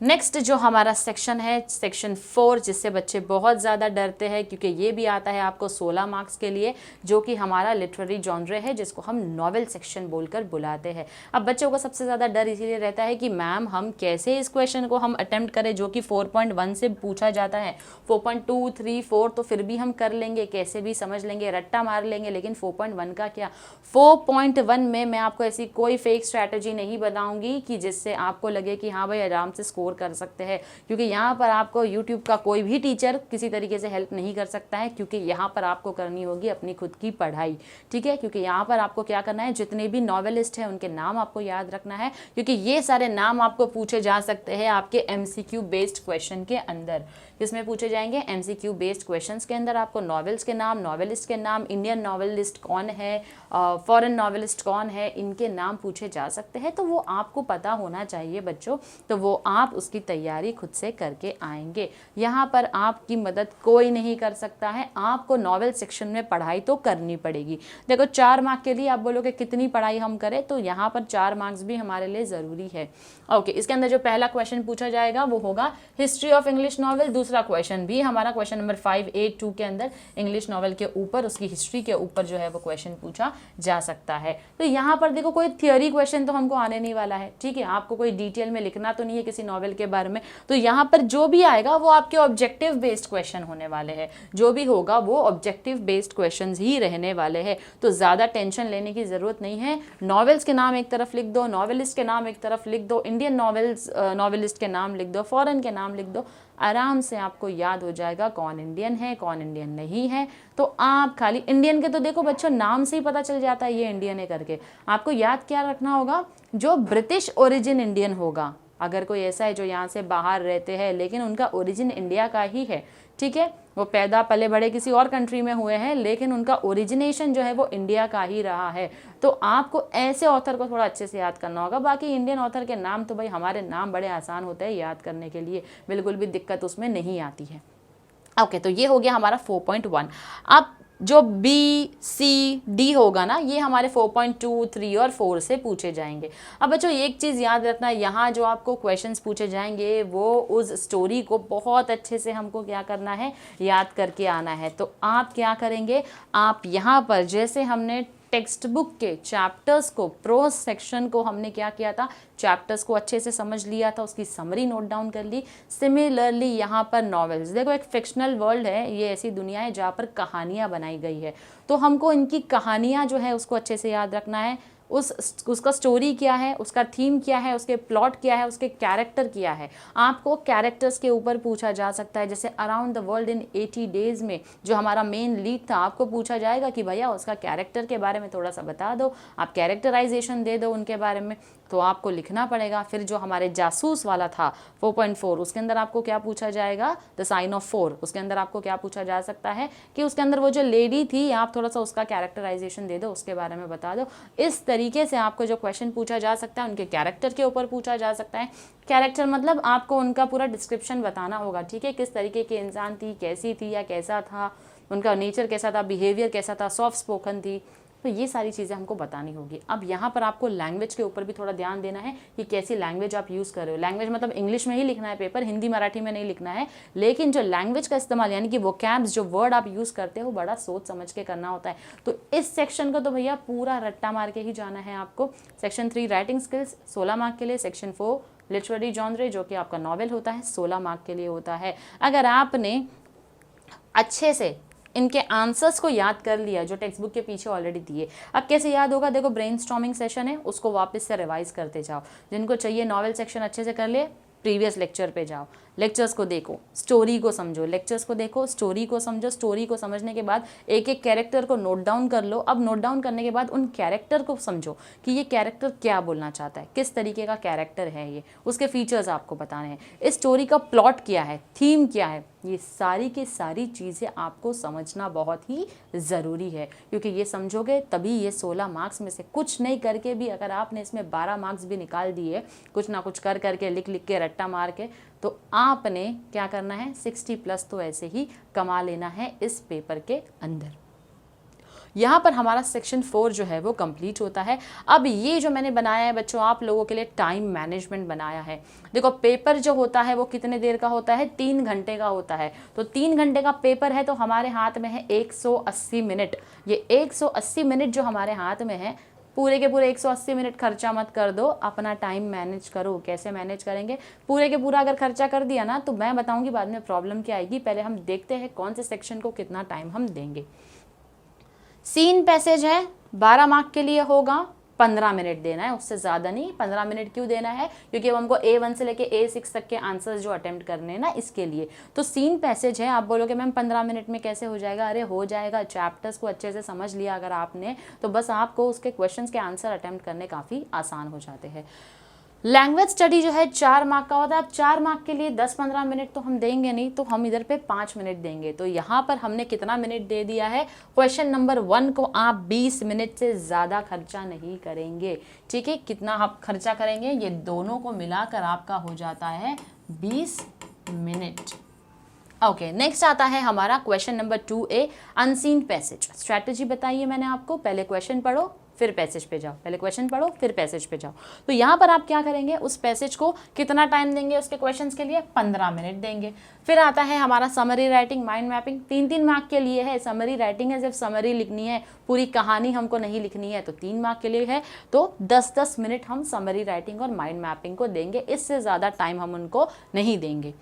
नेक्स्ट जो हमारा सेक्शन है सेक्शन 4, जिससे बच्चे बहुत ज़्यादा डरते हैं, क्योंकि ये भी आता है आपको 16 मार्क्स के लिए, जो कि हमारा लिटरेरी जॉनरे है, जिसको हम नॉवेल सेक्शन बोलकर बुलाते हैं। अब बच्चों को सबसे ज़्यादा डर इसीलिए रहता है कि मैम हम कैसे इस क्वेश्चन को हम अटेम्प्ट करें, जो कि 4.1 से पूछा जाता है। 4.2, 3, 4 तो फिर भी हम कर लेंगे, कैसे भी समझ लेंगे, रट्टा मार लेंगे, लेकिन 4.1 का क्या? 4.1 में मैं आपको ऐसी कोई फेक स्ट्रैटेजी नहीं बताऊंगी कि जिससे आपको लगे कि हाँ भाई आराम से स्कोर कर सकते हैं, क्योंकि यहाँ पर आपको YouTube का कोई भी टीचर किसी तरीके से हेल्प नहीं कर सकता है, क्योंकि यहाँ पर आपको करनी होगी अपनी खुद की पढ़ाई। ठीक है, क्योंकि यहाँ पर आपको क्या करना है, जितने भी नॉवेलिस्ट हैं उनके नाम आपको याद रखना है, क्योंकि ये सारे नाम आपको पूछे जा सकते हैं आपके MCQ बेस्ड क्वेश्चन के अंदर। किसमें पूछे जाएंगे? MCQ बेस्ड क्वेश्चंस के अंदर आपको नॉवेल्स के नाम, नॉवेलिस्ट के नाम, इंडियन नॉवेलिस्ट कौन है, फॉरेन नॉवेलिस्ट कौन है, इनके नाम पूछे जा सकते हैं। तो वो आपको पता होना चाहिए बच्चों, तो वो आप उसकी तैयारी खुद से करके आएंगे। यहाँ पर आपकी मदद कोई नहीं कर सकता है, आपको नॉवेल सेक्शन में पढ़ाई तो करनी पड़ेगी। देखो 4 मार्क के लिए आप बोलोगे कितनी पढ़ाई हम करें, तो यहाँ पर 4 मार्क्स भी हमारे लिए ज़रूरी है। ओके, इसके अंदर जो पहला क्वेश्चन पूछा जाएगा वो होगा हिस्ट्री ऑफ इंग्लिश नॉवेल। दूसरा क्वेश्चन भी हमारा क्वेश्चन नंबर 5A2 के अंदर इंग्लिश नॉवेल के ऊपर, उसकी हिस्ट्री के ऊपर जो है वो क्वेश्चन पूछा जा सकता है। तो यहाँ पर देखो कोई थियोरी क्वेश्चन तो हमको आने नहीं वाला है। ठीक है, आपको कोई डिटेल में लिखना तो नहीं है किसी नॉवेल के बारे में, तो यहाँ पर जो भी आएगा वो आपके ऑब्जेक्टिव बेस्ड क्वेश्चन होने वाले हैं। जो भी होगा वो ऑब्जेक्टिव बेस्ड क्वेश्चंस ही रहने वाले हैं, तो ज़्यादा टेंशन लेने की ज़रूरत नहीं है। नॉवेल्स के नाम एक तरफ लिख दो, नॉवेलिस्ट के नाम एक तरफ लिख दो, इंडियन नॉवेलिस्ट के नाम लिख दो, फॉरेन के नाम लिख दो, आराम से आपको याद हो जाएगा कौन इंडियन है कौन इंडियन नहीं है। तो आप खाली इंडियन के तो देखो बच्चों नाम से ही पता चल जाता है ये इंडियन है करके। आपको याद क्या रखना होगा, जो ब्रिटिश ओरिजिन इंडियन होगा, अगर कोई ऐसा है जो यहाँ से बाहर रहते हैं लेकिन उनका ओरिजिन इंडिया का ही है, ठीक है, वो पैदा पले बड़े किसी और कंट्री में हुए हैं लेकिन उनका ओरिजिनेशन जो है वो इंडिया का ही रहा है, तो आपको ऐसे ऑथर को थोड़ा अच्छे से याद करना होगा। बाकी इंडियन ऑथर के नाम तो भाई हमारे नाम बड़े आसान होते हैं याद करने के लिए, बिल्कुल भी दिक्कत उसमें नहीं आती है। ओके, तो ये हो गया हमारा 4.1। अब जो B, C, D होगा ना, ये हमारे 4.2, 3 और 4 से पूछे जाएंगे। अब बच्चों एक चीज़ याद रखना, यहाँ जो आपको क्वेश्चंस पूछे जाएंगे वो उस स्टोरी को बहुत अच्छे से हमको क्या करना है, याद करके आना है। तो आप क्या करेंगे, आप यहाँ पर जैसे हमने टेक्स्ट बुक के चैप्टर्स को, प्रोज सेक्शन को हमने क्या किया था, चैप्टर्स को अच्छे से समझ लिया था, उसकी समरी नोट डाउन कर ली। सिमिलरली यहाँ पर नॉवेल्स, देखो एक फिक्शनल वर्ल्ड है, ये ऐसी दुनिया है जहाँ पर कहानियाँ बनाई गई है, तो हमको इनकी कहानियाँ जो है उसको अच्छे से याद रखना है। उसका स्टोरी क्या है, उसका थीम क्या है, उसके प्लॉट क्या है, उसके कैरेक्टर क्या है। आपको कैरेक्टर्स के ऊपर पूछा जा सकता है। जैसे around the world in 80 days में जो हमारा मेन लीड था, आपको पूछा जाएगा कि भैया उसका कैरेक्टर के बारे में थोड़ा सा बता दो, आप कैरेक्टराइजेशन दे दो उनके बारे में, तो आपको लिखना पड़ेगा। फिर जो हमारे जासूस वाला था 4.4, उसके अंदर आपको क्या पूछा जाएगा, द साइन ऑफ 4, उसके अंदर आपको क्या पूछा जा सकता है कि उसके अंदर वो जो लेडी थी, आप थोड़ा सा उसका कैरेक्टराइजेशन दे दो, उसके बारे में बता दो। इस तरीके से आपको जो क्वेश्चन पूछा जा सकता है उनके कैरेक्टर के ऊपर पूछा जा सकता है। कैरेक्टर मतलब आपको उनका पूरा डिस्क्रिप्शन बताना होगा, ठीक है, किस तरीके की इंसान थी, कैसी थी या कैसा था, उनका नेचर कैसा था, बिहेवियर कैसा था, सॉफ्ट स्पोकन थी, तो ये सारी चीज़ें हमको बतानी होगी। अब यहाँ पर आपको लैंग्वेज के ऊपर भी थोड़ा ध्यान देना है कि कैसी लैंग्वेज आप यूज़ कर रहे हो। लैंग्वेज मतलब इंग्लिश में ही लिखना है पेपर, हिंदी मराठी में नहीं लिखना है, लेकिन जो लैंग्वेज का इस्तेमाल यानी कि वोकैब्स, जो वर्ड आप यूज़ करते हो, बड़ा सोच समझ के करना होता है। तो इस सेक्शन को तो भैया पूरा रट्टा मार के ही जाना है आपको। सेक्शन 3 राइटिंग स्किल्स 16 मार्क के लिए, सेक्शन 4 लिटरेरी जॉनरे जो कि आपका नॉवेल होता है 16 मार्क के लिए होता है। अगर आपने अच्छे से इनके आंसर्स को याद कर लिया जो टेक्स्ट बुक के पीछे ऑलरेडी दिए, अब कैसे याद होगा, देखो ब्रेनस्टॉर्मिंग सेशन है, उसको वापस से रिवाइज करते जाओ। जिनको चाहिए नॉवेल सेक्शन अच्छे से कर ले, प्रीवियस लेक्चर पे जाओ, लेक्चर्स को देखो, स्टोरी को समझो, लेक्चर्स को देखो, स्टोरी को समझो। स्टोरी को समझने के बाद एक एक कैरेक्टर को नोट डाउन कर लो। अब नोट डाउन करने के बाद उन कैरेक्टर को समझो कि ये कैरेक्टर क्या बोलना चाहता है, किस तरीके का कैरेक्टर है ये, उसके फीचर्स आपको बताने हैं, इस स्टोरी का प्लॉट क्या है, थीम क्या है, ये सारी की सारी चीज़ें आपको समझना बहुत ही ज़रूरी है। क्योंकि ये समझोगे तभी ये 16 मार्क्स में से कुछ नहीं करके भी अगर आपने इसमें 12 मार्क्स भी निकाल दिए, कुछ ना कुछ कर करके, लिख लिख के, रट्टा मार के, तो आपने क्या करना है, 60+ तो ऐसे ही कमा लेना है इस पेपर के अंदर। यहाँ पर हमारा सेक्शन 4 जो है वो कंप्लीट होता है। अब ये जो मैंने बनाया है बच्चों आप लोगों के लिए टाइम मैनेजमेंट बनाया है। देखो पेपर जो होता है वो कितने देर का होता है, 3 घंटे का होता है। तो 3 घंटे का पेपर है तो हमारे हाथ में है 180 मिनट। ये 180 मिनट जो हमारे हाथ में है, पूरे के पूरे 180 मिनट खर्चा मत कर दो, अपना टाइम मैनेज करो। कैसे मैनेज करेंगे, पूरे के पूरा अगर खर्चा कर दिया ना तो मैं बताऊंगी बाद में प्रॉब्लम क्या आएगी। पहले हम देखते हैं कौन से सेक्शन को कितना टाइम हम देंगे। सीन पैसेज है 12 मार्क के लिए होगा, 15 मिनट देना है, उससे ज़्यादा नहीं। 15 मिनट क्यों देना है, क्योंकि अब हमको A1 से लेके A6 तक के आंसर्स जो अटेम्प्ट करने हैं ना, इसके लिए। तो सीन पैसेज है, आप बोलोगे मैम 15 मिनट में कैसे हो जाएगा, अरे हो जाएगा। चैप्टर्स को अच्छे से समझ लिया अगर आपने तो बस आपको उसके क्वेश्चंस के आंसर अटेम्प्ट करने काफ़ी आसान हो जाते हैं। लैंग्वेज स्टडी जो है 4 मार्क का होता है। अब 4 मार्क के लिए 10-15 मिनट तो हम देंगे नहीं, तो हम इधर पे 5 मिनट देंगे। तो यहाँ पर हमने कितना मिनट दे दिया है, क्वेश्चन नंबर 1 को आप 20 मिनट से ज़्यादा खर्चा नहीं करेंगे, ठीक है। कितना आप खर्चा करेंगे, ये दोनों को मिलाकर आपका हो जाता है 20 मिनट। ओके, नेक्स्ट आता है हमारा question number 2A, unseen passage. Strategy बताइए मैंने आपको, पहले क्वेश्चन पढ़ो फिर पैसेज पे जाओ, पहले क्वेश्चन पढ़ो फिर पैसेज पे जाओ। तो यहाँ पर आप क्या करेंगे, उस पैसेज को कितना टाइम देंगे, उसके क्वेश्चंस के लिए 15 मिनट देंगे। फिर आता है हमारा summary writing, mind mapping. 3-3 mark के लिए है। समरी राइटिंग है, सिर्फ समरी लिखनी है, पूरी कहानी हमको नहीं लिखनी है, तो 3 मार्क के लिए है। तो 10-10 मिनट हम समरी राइटिंग और माइंड मैपिंग को देंगे, इससे ज़्यादा टाइम हम उनको नहीं देंगे।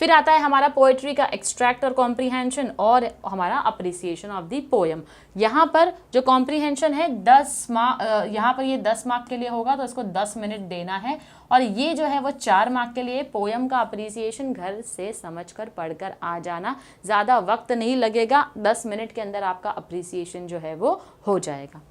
फिर आता है हमारा पोएट्री का एक्सट्रैक्ट और कॉम्प्रीहेंशन और हमारा अप्रिसिएशन ऑफ दी पोएम। यहाँ पर जो कॉम्प्रीहेंशन है 10 मार्क, यहाँ पर ये 10 मार्क के लिए होगा तो इसको 10 मिनट देना है। और ये जो है वो 4 मार्क के लिए। पोएम का अप्रिसिएशन घर से समझकर पढ़कर आ जाना, ज़्यादा वक्त नहीं लगेगा, 10 मिनट के अंदर आपका अप्रिसिएशन जो है वो हो जाएगा।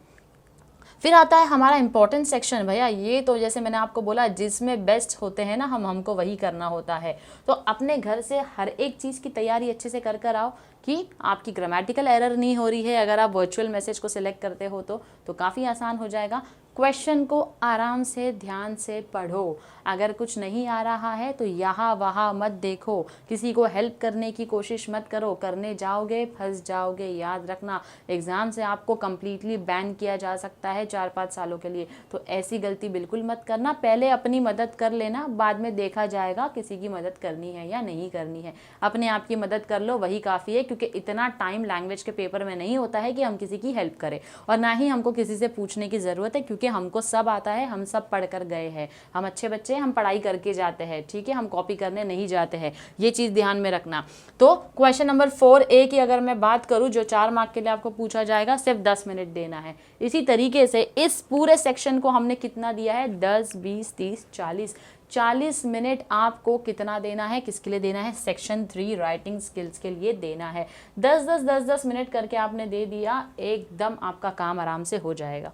फिर आता है हमारा इंपॉर्टेंट सेक्शन। भैया ये तो जैसे मैंने आपको बोला जिसमें बेस्ट होते हैं ना हमको वही करना होता है। तो अपने घर से हर एक चीज़ की तैयारी अच्छे से कर आओ कि आपकी ग्रामेटिकल एरर नहीं हो रही है। अगर आप वर्चुअल मैसेज को सिलेक्ट करते हो तो काफ़ी आसान हो जाएगा। क्वेश्चन को आराम से ध्यान से पढ़ो। अगर कुछ नहीं आ रहा है तो यहाँ वहाँ मत देखो, किसी को हेल्प करने की कोशिश मत करो, करने जाओगे फंस जाओगे। याद रखना एग्ज़ाम से आपको कम्प्लीटली बैन किया जा सकता है 4-5 सालों के लिए। तो ऐसी गलती बिल्कुल मत करना। पहले अपनी मदद कर लेना, बाद में देखा जाएगा किसी की मदद करनी है या नहीं करनी है। अपने आप की मदद कर लो, वही काफ़ी है, क्योंकि इतना टाइम लैंग्वेज के पेपर में नहीं होता है कि हम किसी की हेल्प करें, और ना ही हमको किसी से पूछने की ज़रूरत है, क्योंकि क्योंकि हमको सब आता है, हम सब पढ़ कर गए हैं, हम अच्छे बच्चे हैं, हम पढ़ाई करके जाते हैं, ठीक है, हम कॉपी करने नहीं जाते हैं, ये चीज़ ध्यान में रखना। तो क्वेश्चन नंबर 4A की अगर मैं बात करूँ, जो 4 मार्क के लिए आपको पूछा जाएगा, सिर्फ 10 मिनट देना है। इसी तरीके से इस पूरे सेक्शन को हमने कितना दिया है, 10, 20, 30, 40 मिनट आपको कितना देना है, किसके लिए देना है, सेक्शन 3 राइटिंग स्किल्स के लिए देना है। 10 मिनट करके आपने दे दिया, एकदम आपका काम आराम से हो जाएगा।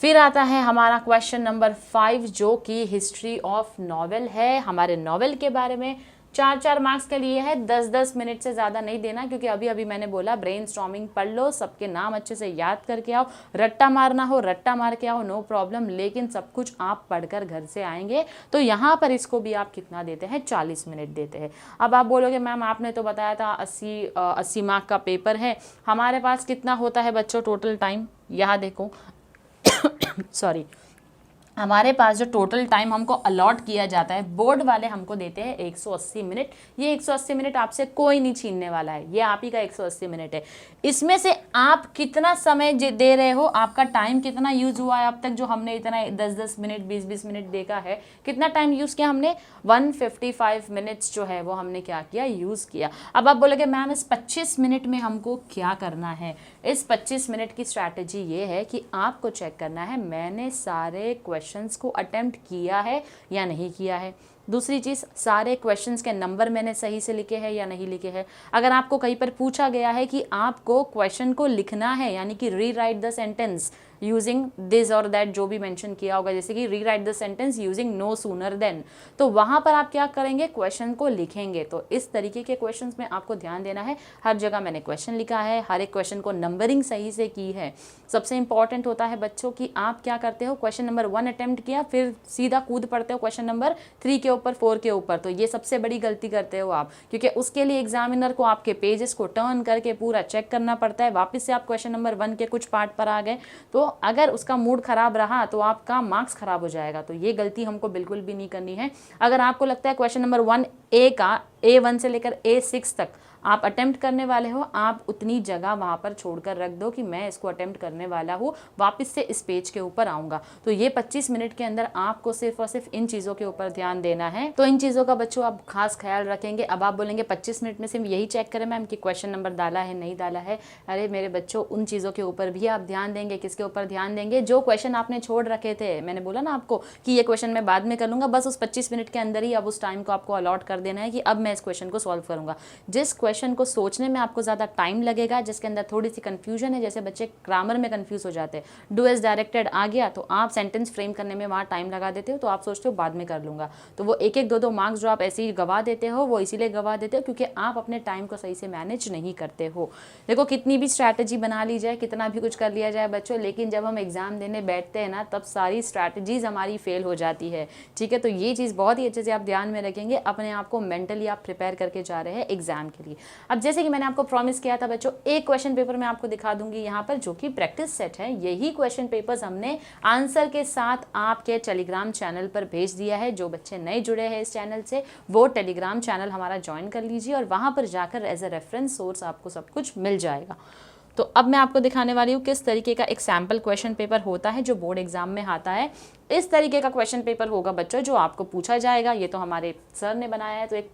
फिर आता है हमारा क्वेश्चन नंबर 5 जो कि हिस्ट्री ऑफ नॉवेल है, हमारे नॉवेल के बारे में। 4 मार्क्स के लिए है, 10 मिनट से ज़्यादा नहीं देना, क्योंकि अभी अभी मैंने बोला ब्रेनस्टॉर्मिंग पढ़ लो, सबके नाम अच्छे से याद करके आओ, रट्टा मारना हो रट्टा मार के आओ, नो प्रॉब्लम, लेकिन सब कुछ आप पढ़कर घर से आएंगे। तो यहाँ पर इसको भी आप कितना देते हैं, 40 मिनट देते हैं। अब आप बोलोगे मैम आपने तो बताया था 80 मार्क का पेपर है, हमारे पास कितना होता है बच्चों टोटल टाइम, यहाँ देखो सॉरी, हमारे पास जो टोटल टाइम हमको अलॉट किया जाता है, बोर्ड वाले हमको देते हैं 180 मिनट। ये 180 मिनट आपसे कोई नहीं छीनने वाला है, ये आप ही का 180 मिनट है। इसमें से आप कितना समय दे रहे हो, आपका टाइम कितना यूज हुआ है अब तक, जो हमने इतना 10 मिनट 20 मिनट देखा है, कितना टाइम यूज किया हमने, 155 मिनट्स जो है वो हमने क्या किया, यूज किया। अब आप बोलोगे मैम इस 25 मिनट में हमको क्या करना है। इस 25 मिनट की स्ट्रैटेजी ये है कि आपको चेक करना है मैंने सारे क्वेश्चंस को अटेम्प्ट किया है या नहीं किया है। दूसरी चीज़, सारे क्वेश्चंस के नंबर मैंने सही से लिखे हैं या नहीं लिखे हैं। अगर आपको कहीं पर पूछा गया है कि आपको क्वेश्चन को लिखना है, यानी कि rewrite the sentence using this और दैट, जो भी मेंशन किया होगा, जैसे कि rewrite the sentence using no sooner then, तो वहां पर आप क्या करेंगे, क्वेश्चन को लिखेंगे। तो इस तरीके के क्वेश्चंस में आपको ध्यान देना है, हर जगह मैंने क्वेश्चन लिखा है, हर एक क्वेश्चन को नंबरिंग सही से की है। सबसे इंपॉर्टेंट होता है बच्चों कि आप क्या करते हो, क्वेश्चन नंबर 1 अटेम्प्ट किया, फिर सीधा कूद पड़ते हो क्वेश्चन नंबर 3 के ऊपर, 4 के ऊपर, तो ये सबसे बड़ी गलती करते हो आप, क्योंकि उसके लिए एग्जामिनर को आपके पेजेस को टर्न करके पूरा चेक करना पड़ता है। वापस से आप क्वेश्चन नंबर 1 के कुछ पार्ट पर आ गए, तो अगर उसका मूड खराब रहा तो आपका मार्क्स खराब हो जाएगा। तो ये गलती हमको बिल्कुल भी नहीं करनी है। अगर आपको लगता है क्वेश्चन नंबर 1A का A1 से लेकर A6 तक आप अटेम्प्ट करने वाले हो, आप उतनी जगह वहाँ पर छोड़कर रख दो कि मैं इसको अटेम्प्ट करने वाला हूँ, वापस से इस पेज के ऊपर आऊँगा। तो ये 25 मिनट के अंदर आपको सिर्फ और सिर्फ इन चीज़ों के ऊपर ध्यान देना है। तो इन चीज़ों का बच्चों आप खास ख्याल रखेंगे। अब आप बोलेंगे 25 मिनट में सिर्फ यही चेक करें मैम कि क्वेश्चन नंबर डाला है नहीं डाला है। अरे मेरे बच्चों, उन चीज़ों के ऊपर भी आप ध्यान देंगे। किसके ऊपर ध्यान देंगे, जो क्वेश्चन आपने छोड़ रखे थे। मैंने बोला ना आपको कि ये क्वेश्चन मैं बाद में कर लूँगा, बस उस 25 मिनट के अंदर ही अब उस टाइम को आपको अलॉट कर देना है कि अब मैं इस क्वेश्चन को सॉल्व करूँगा। जिस क्वेश्चन को सोचने में आपको ज़्यादा टाइम लगेगा, जिसके अंदर थोड़ी सी कंफ्यूजन है, जैसे बच्चे ग्रामर में कंफ्यूज हो जाते हैं, डू एज डायरेक्टेड आ गया तो आप सेंटेंस फ्रेम करने में वहाँ टाइम लगा देते हो, तो आप सोचते हो बाद में कर लूँगा। तो वो 1-1, 2-2 मार्क्स जो आप ऐसे ही गवा देते हो, वो इसीलिए गवा देते हो क्योंकि आप अपने टाइम को सही से मैनेज नहीं करते हो। देखो, कितनी भी स्ट्रैटेजी बना ली जाए, कितना भी कुछ कर लिया जाए बच्चों, लेकिन जब हम एग्जाम देने बैठते हैं ना, तब सारी स्ट्रैटेजीज हमारी फेल हो जाती है। ठीक है, तो ये चीज़ बहुत ही अच्छे से आप ध्यान में रखेंगे। अपने आप को मेंटली आप प्रिपेयर करके जा रहे हैं एग्जाम के लिए। अब जैसे कि मैंने आपको प्रॉमिस किया था बच्चों, एक क्वेश्चन पेपर मैं आपको दिखा दूंगी यहाँ पर, जो कि प्रैक्टिस सेट है। यही क्वेश्चन पेपर्स हमने आंसर के साथ आपके टेलीग्राम चैनल पर भेज दिया है। जो बच्चे नए जुड़े हैं इस चैनल से, वो टेलीग्राम चैनल हमारा ज्वाइन कर लीजिए और वहाँ पर जाकर एज ए रेफरेंस सोर्स आपको सब कुछ मिल जाएगा। तो अब मैं आपको दिखाने वाली हूँ किस तरीके का एक सैम्पल क्वेश्चन पेपर होता है जो बोर्ड एग्जाम में आता है। इस तरीके का क्वेश्चन पेपर होगा बच्चों, जो आपको पूछा जाएगा। ये तो हमारे सर ने बनाया है, तो एक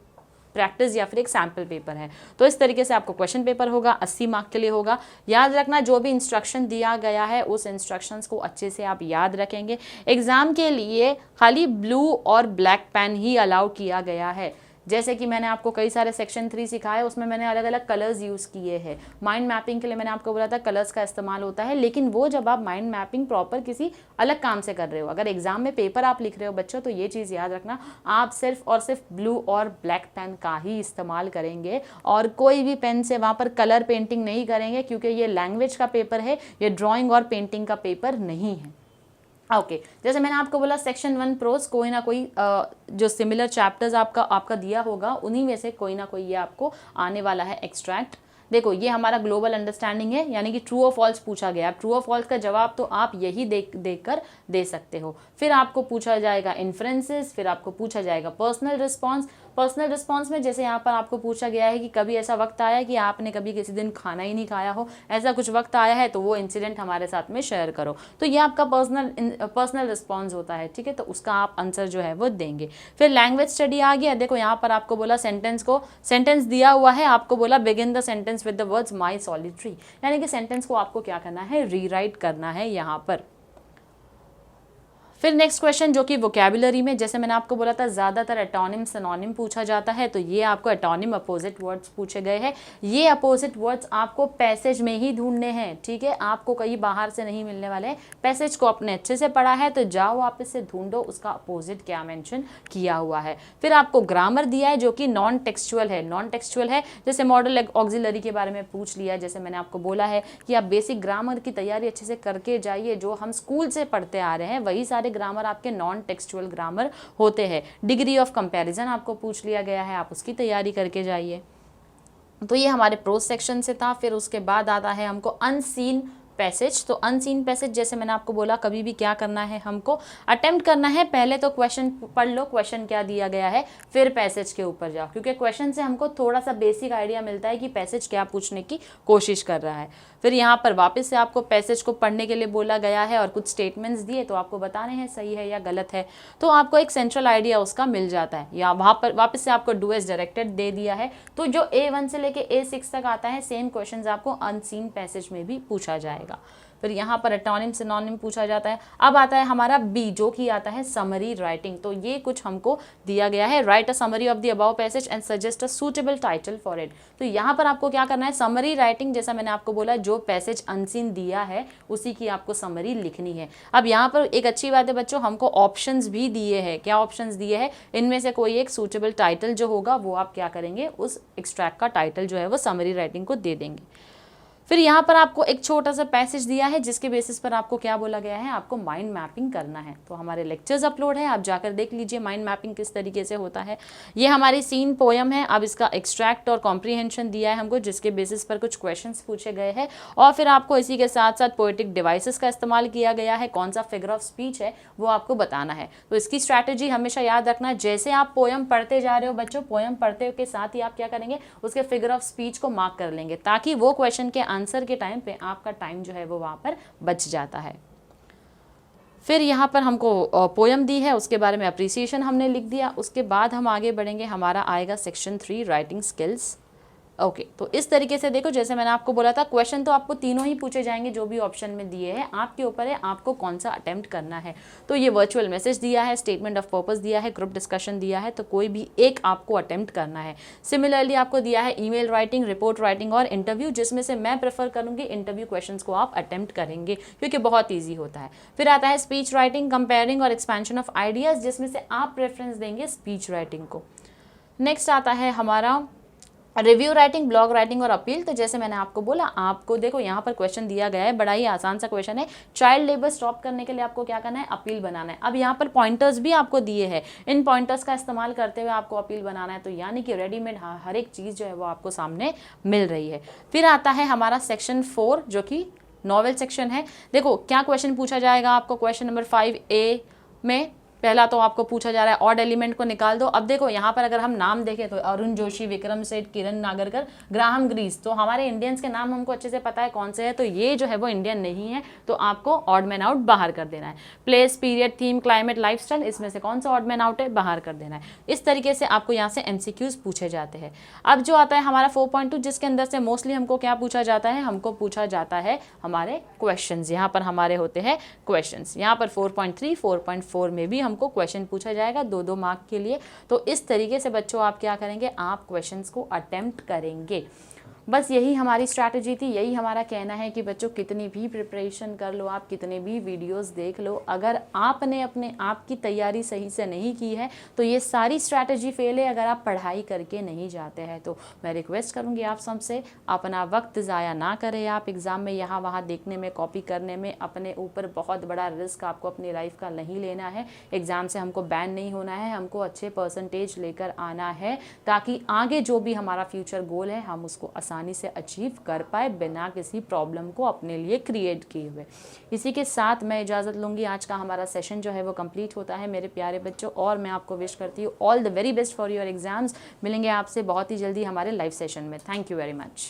प्रैक्टिस या फिर एक सैम्पल पेपर है। तो इस तरीके से आपको क्वेश्चन पेपर होगा, 80 मार्क के लिए होगा। याद रखना, जो भी इंस्ट्रक्शन दिया गया है उस इंस्ट्रक्शंस को अच्छे से आप याद रखेंगे। एग्जाम के लिए खाली ब्लू और ब्लैक पेन ही अलाउ किया गया है। जैसे कि मैंने आपको कई सारे सेक्शन 3 सिखाए, उसमें मैंने अलग अलग कलर्स यूज़ किए हैं। माइंड मैपिंग के लिए मैंने आपको बोला था कलर्स का इस्तेमाल होता है, लेकिन वो जब आप माइंड मैपिंग प्रॉपर किसी अलग काम से कर रहे हो। अगर एग्जाम में पेपर आप लिख रहे हो बच्चों, तो ये चीज़ याद रखना, आप सिर्फ और सिर्फ ब्लू और ब्लैक पेन का ही इस्तेमाल करेंगे और कोई भी पेन से वहाँ पर कलर पेंटिंग नहीं करेंगे, क्योंकि ये लैंग्वेज का पेपर है, ये ड्राइंग और पेंटिंग का पेपर नहीं है। ओके, जैसे मैंने आपको बोला सेक्शन 1 प्रोज, कोई ना कोई जो सिमिलर चैप्टर्स आपका दिया होगा, उन्हीं में से कोई ना कोई ये आपको आने वाला है एक्सट्रैक्ट। देखो, ये हमारा ग्लोबल अंडरस्टैंडिंग है, यानी कि ट्रू और फॉल्स पूछा गया। ट्रू और फॉल्स का जवाब तो आप यही देखकर दे सकते हो। फिर आपको पूछा जाएगा इन्फ्रेंसेस, फिर आपको पूछा जाएगा पर्सनल रिस्पॉन्स। पर्सनल रिस्पॉन्स में जैसे यहाँ पर आपको पूछा गया है कि कभी ऐसा वक्त आया कि आपने कभी किसी दिन खाना ही नहीं खाया हो, ऐसा कुछ वक्त आया है तो वो इंसिडेंट हमारे साथ में शेयर करो। तो ये आपका पर्सनल रिस्पॉन्स होता है, ठीक है, तो उसका आप आंसर जो है वो देंगे। फिर लैंग्वेज स्टडी आ गया। देखो यहाँ पर आपको बोला सेंटेंस दिया हुआ है, आपको बोला begin the sentence with the words my solitary, यानी कि सेंटेंस को आपको क्या करना है, रीराइट करना है यहाँ पर। फिर नेक्स्ट क्वेश्चन जो कि वोकैबुलरी में, जैसे मैंने आपको बोला था ज़्यादातर एटोनिम सिनोनिम पूछा जाता है, तो ये आपको एटोनिम अपोजिट वर्ड्स पूछे गए हैं। ये अपोजिट वर्ड्स आपको पैसेज में ही ढूंढने हैं, ठीक है, आपको कहीं बाहर से नहीं मिलने वाले हैं। पैसेज को अपने अच्छे से पढ़ा है तो जाओ वापस से ढूंढो उसका अपोजिट क्या मेंशन किया हुआ है। फिर आपको ग्रामर दिया है जो कि नॉन टेक्सचुअल है। नॉन टेक्सचुअल है जैसे मॉडल ऑक्सिलरी के बारे में पूछ लिया, जैसे मैंने आपको बोला है कि आप बेसिक ग्रामर की तैयारी अच्छे से करके जाइए, जो हम स्कूल से पढ़ते आ रहे हैं वही सारे ग्रामर आपके नॉन टेक्सचुअल ग्रामर होते हैं। डिग्री ऑफ कंपैरिजन आपको पूछ लिया गया है, आप उसकी तैयारी करके जाइए। तो ये हमारे प्रोज सेक्शन से था। फिर उसके बाद आता है हमको अनसीन पैसेज। तो अनसीन पैसेज जैसे मैंने आपको बोला कभी भी क्या करना है, हमको अटेम्प्ट करना है, पहले तो क्वेश्चन पढ़ लो, क्वेश्चन क्या दिया गया है, फिर पैसेज के ऊपर जाओ, क्योंकि क्वेश्चन से हमको थोड़ा सा बेसिक आइडिया मिलता है कि पैसेज क्या पूछने की कोशिश कर रहा है। फिर यहाँ पर वापस से आपको पैसेज को पढ़ने के लिए बोला गया है और कुछ स्टेटमेंट्स दिए, तो आपको बताने हैं सही है या गलत है, तो आपको एक सेंट्रल आइडिया उसका मिल जाता है। या वहाँ पर वापस से आपको डू एज डायरेक्टेड दे दिया है, तो जो A1 से लेके A6 तक आता है सेम क्वेश्चन आपको अनसीन पैसेज में भी पूछा जाएगा। फिर यहाँ पर एटोनिम सिनोनिम पूछा जाता है। अब आता है हमारा बी जो कि आता है समरी राइटिंग। तो ये कुछ हमको दिया गया है, right a summary of the above passage and suggest a suitable title for it. तो यहाँ पर आपको क्या करना है, समरी राइटिंग, जैसा मैंने आपको बोला जो पैसेज अनसीन दिया है उसी की आपको समरी लिखनी है। अब यहाँ पर एक अच्छी बात है बच्चों, हमको ऑप्शंस भी दिए हैं। क्या ऑप्शंस दिए हैं, इनमें से कोई एक सूटेबल टाइटल जो होगा वो आप क्या करेंगे, उस एक्सट्रैक्ट का टाइटल जो है वो समरी राइटिंग को दे देंगे। फिर यहाँ पर आपको एक छोटा सा पैसेज दिया है जिसके बेसिस पर आपको क्या बोला गया है, आपको माइंड मैपिंग करना है। तो हमारे लेक्चर्स अपलोड है, आप जाकर देख लीजिए माइंड मैपिंग किस तरीके से होता है। ये हमारी सीन पोयम है। अब इसका एक्सट्रैक्ट और कॉम्प्रीहेंशन दिया है हमको, जिसके बेसिस पर कुछ क्वेश्चंस पूछे गए हैं और फिर आपको इसी के साथ साथ पोएटिक डिवाइसेस का इस्तेमाल किया गया है। कौन सा फिगर ऑफ स्पीच है वो आपको बताना है। तो इसकी स्ट्रैटेजी हमेशा याद रखना, जैसे आप पोयम पढ़ते जा रहे हो बच्चों, पोयम पढ़ते के साथ ही आप क्या करेंगे, उसके फिगर ऑफ स्पीच को मार्क कर लेंगे, ताकि वो क्वेश्चन के आंसर के टाइम पे आपका टाइम जो है वो वहाँ पर बच जाता है। फिर यहाँ पर हमको पोयम दी है, उसके बारे में अप्रिसिएशन हमने लिख दिया। उसके बाद हम आगे बढ़ेंगे, हमारा आएगा सेक्शन 3 राइटिंग स्किल्स। ओके तो इस तरीके से देखो, जैसे मैंने आपको बोला था क्वेश्चन तो आपको तीनों ही पूछे जाएंगे जो भी ऑप्शन में दिए हैं, आपके ऊपर है आपको कौन सा अटेम्प्ट करना है। तो ये वर्चुअल मैसेज दिया है, स्टेटमेंट ऑफ पर्पस दिया है, ग्रुप डिस्कशन दिया है, तो कोई भी एक आपको अटेम्प्ट करना है। सिमिलरली आपको दिया है ईमेल राइटिंग, रिपोर्ट राइटिंग और इंटरव्यू, जिसमें से मैं प्रेफर करूंगी इंटरव्यू क्वेश्चन को आप अटेम्प्ट करेंगे क्योंकि बहुत ईजी होता है। फिर आता है स्पीच राइटिंग, कंपेयरिंग और एक्सपेंशन ऑफ आइडियाज, जिसमें से आप प्रेफरेंस देंगे स्पीच राइटिंग को। नेक्स्ट आता है हमारा रिव्यू राइटिंग, ब्लॉग राइटिंग और अपील। तो जैसे मैंने आपको बोला, आपको देखो यहाँ पर क्वेश्चन दिया गया है, बड़ा ही आसान सा क्वेश्चन है। चाइल्ड लेबर स्टॉप करने के लिए आपको क्या करना है, अपील बनाना है। अब यहाँ पर पॉइंटर्स भी आपको दिए हैं, इन पॉइंटर्स का इस्तेमाल करते हुए आपको अपील बनाना है। तो यानी कि रेडीमेड हर एक चीज़ जो है वो आपको सामने मिल रही है। फिर आता है हमारा सेक्शन 4 जो कि नॉवेल सेक्शन है। देखो क्या क्वेश्चन पूछा जाएगा आपको, क्वेश्चन नंबर 5A में पहला तो आपको पूछा जा रहा है ऑड एलिमेंट को निकाल दो। अब देखो यहाँ पर अगर हम नाम देखें तो अरुण जोशी, विक्रम सेठ, किरण नागरकर, ग्राहम ग्रीस, तो हमारे इंडियंस के नाम हमको अच्छे से पता है कौन से है, तो ये जो है वो इंडियन नहीं है, तो आपको ऑड मैन आउट बाहर कर देना है। Place, period, theme, climate, lifestyle, इसमें से कौन सा ऑड मैन आउट है, बाहर कर देना है। इस तरीके से आपको यहाँ से MCQs पूछे जाते हैं। अब जो आता है हमारा 4.2, जिसके अंदर से मोस्टली हमको क्या पूछा जाता है, हमको पूछा जाता है हमारे क्वेश्चंस। यहाँ पर हमारे होते हैं क्वेश्चंस। यहाँ पर 4.3, 4.4 में भी हमको क्वेश्चन पूछा जाएगा 2-2 मार्क के लिए। तो इस तरीके से बच्चों आप क्या करेंगे, आप क्वेश्चंस को अटेम्प्ट करेंगे। बस यही हमारी स्ट्रैटेजी थी, यही हमारा कहना है कि बच्चों कितनी भी प्रिपरेशन कर लो आप, कितने भी वीडियोस देख लो, अगर आपने अपने आप की तैयारी सही से नहीं की है तो ये सारी स्ट्रैटेजी फेल है, अगर आप पढ़ाई करके नहीं जाते हैं। तो मैं रिक्वेस्ट करूँगी आप सबसे, अपना वक्त ज़ाया ना करें आप एग्ज़ाम में यहाँ वहाँ देखने में, कॉपी करने में। अपने ऊपर बहुत बड़ा रिस्क आपको अपनी लाइफ का नहीं लेना है। एग्ज़ाम से हमको बैन नहीं होना है, हमको अच्छे परसेंटेज लेकर आना है, ताकि आगे जो भी हमारा फ्यूचर गोल है हम उसको आसान आसानी से अचीव कर पाए बिना किसी प्रॉब्लम को अपने लिए क्रिएट किए हुए। इसी के साथ मैं इजाज़त लूँगी, आज का हमारा सेशन जो है वो कंप्लीट होता है मेरे प्यारे बच्चों, और मैं आपको विश करती हूँ all the very best for your exams. मिलेंगे आपसे बहुत ही जल्दी हमारे लाइव सेशन में। Thank you very much.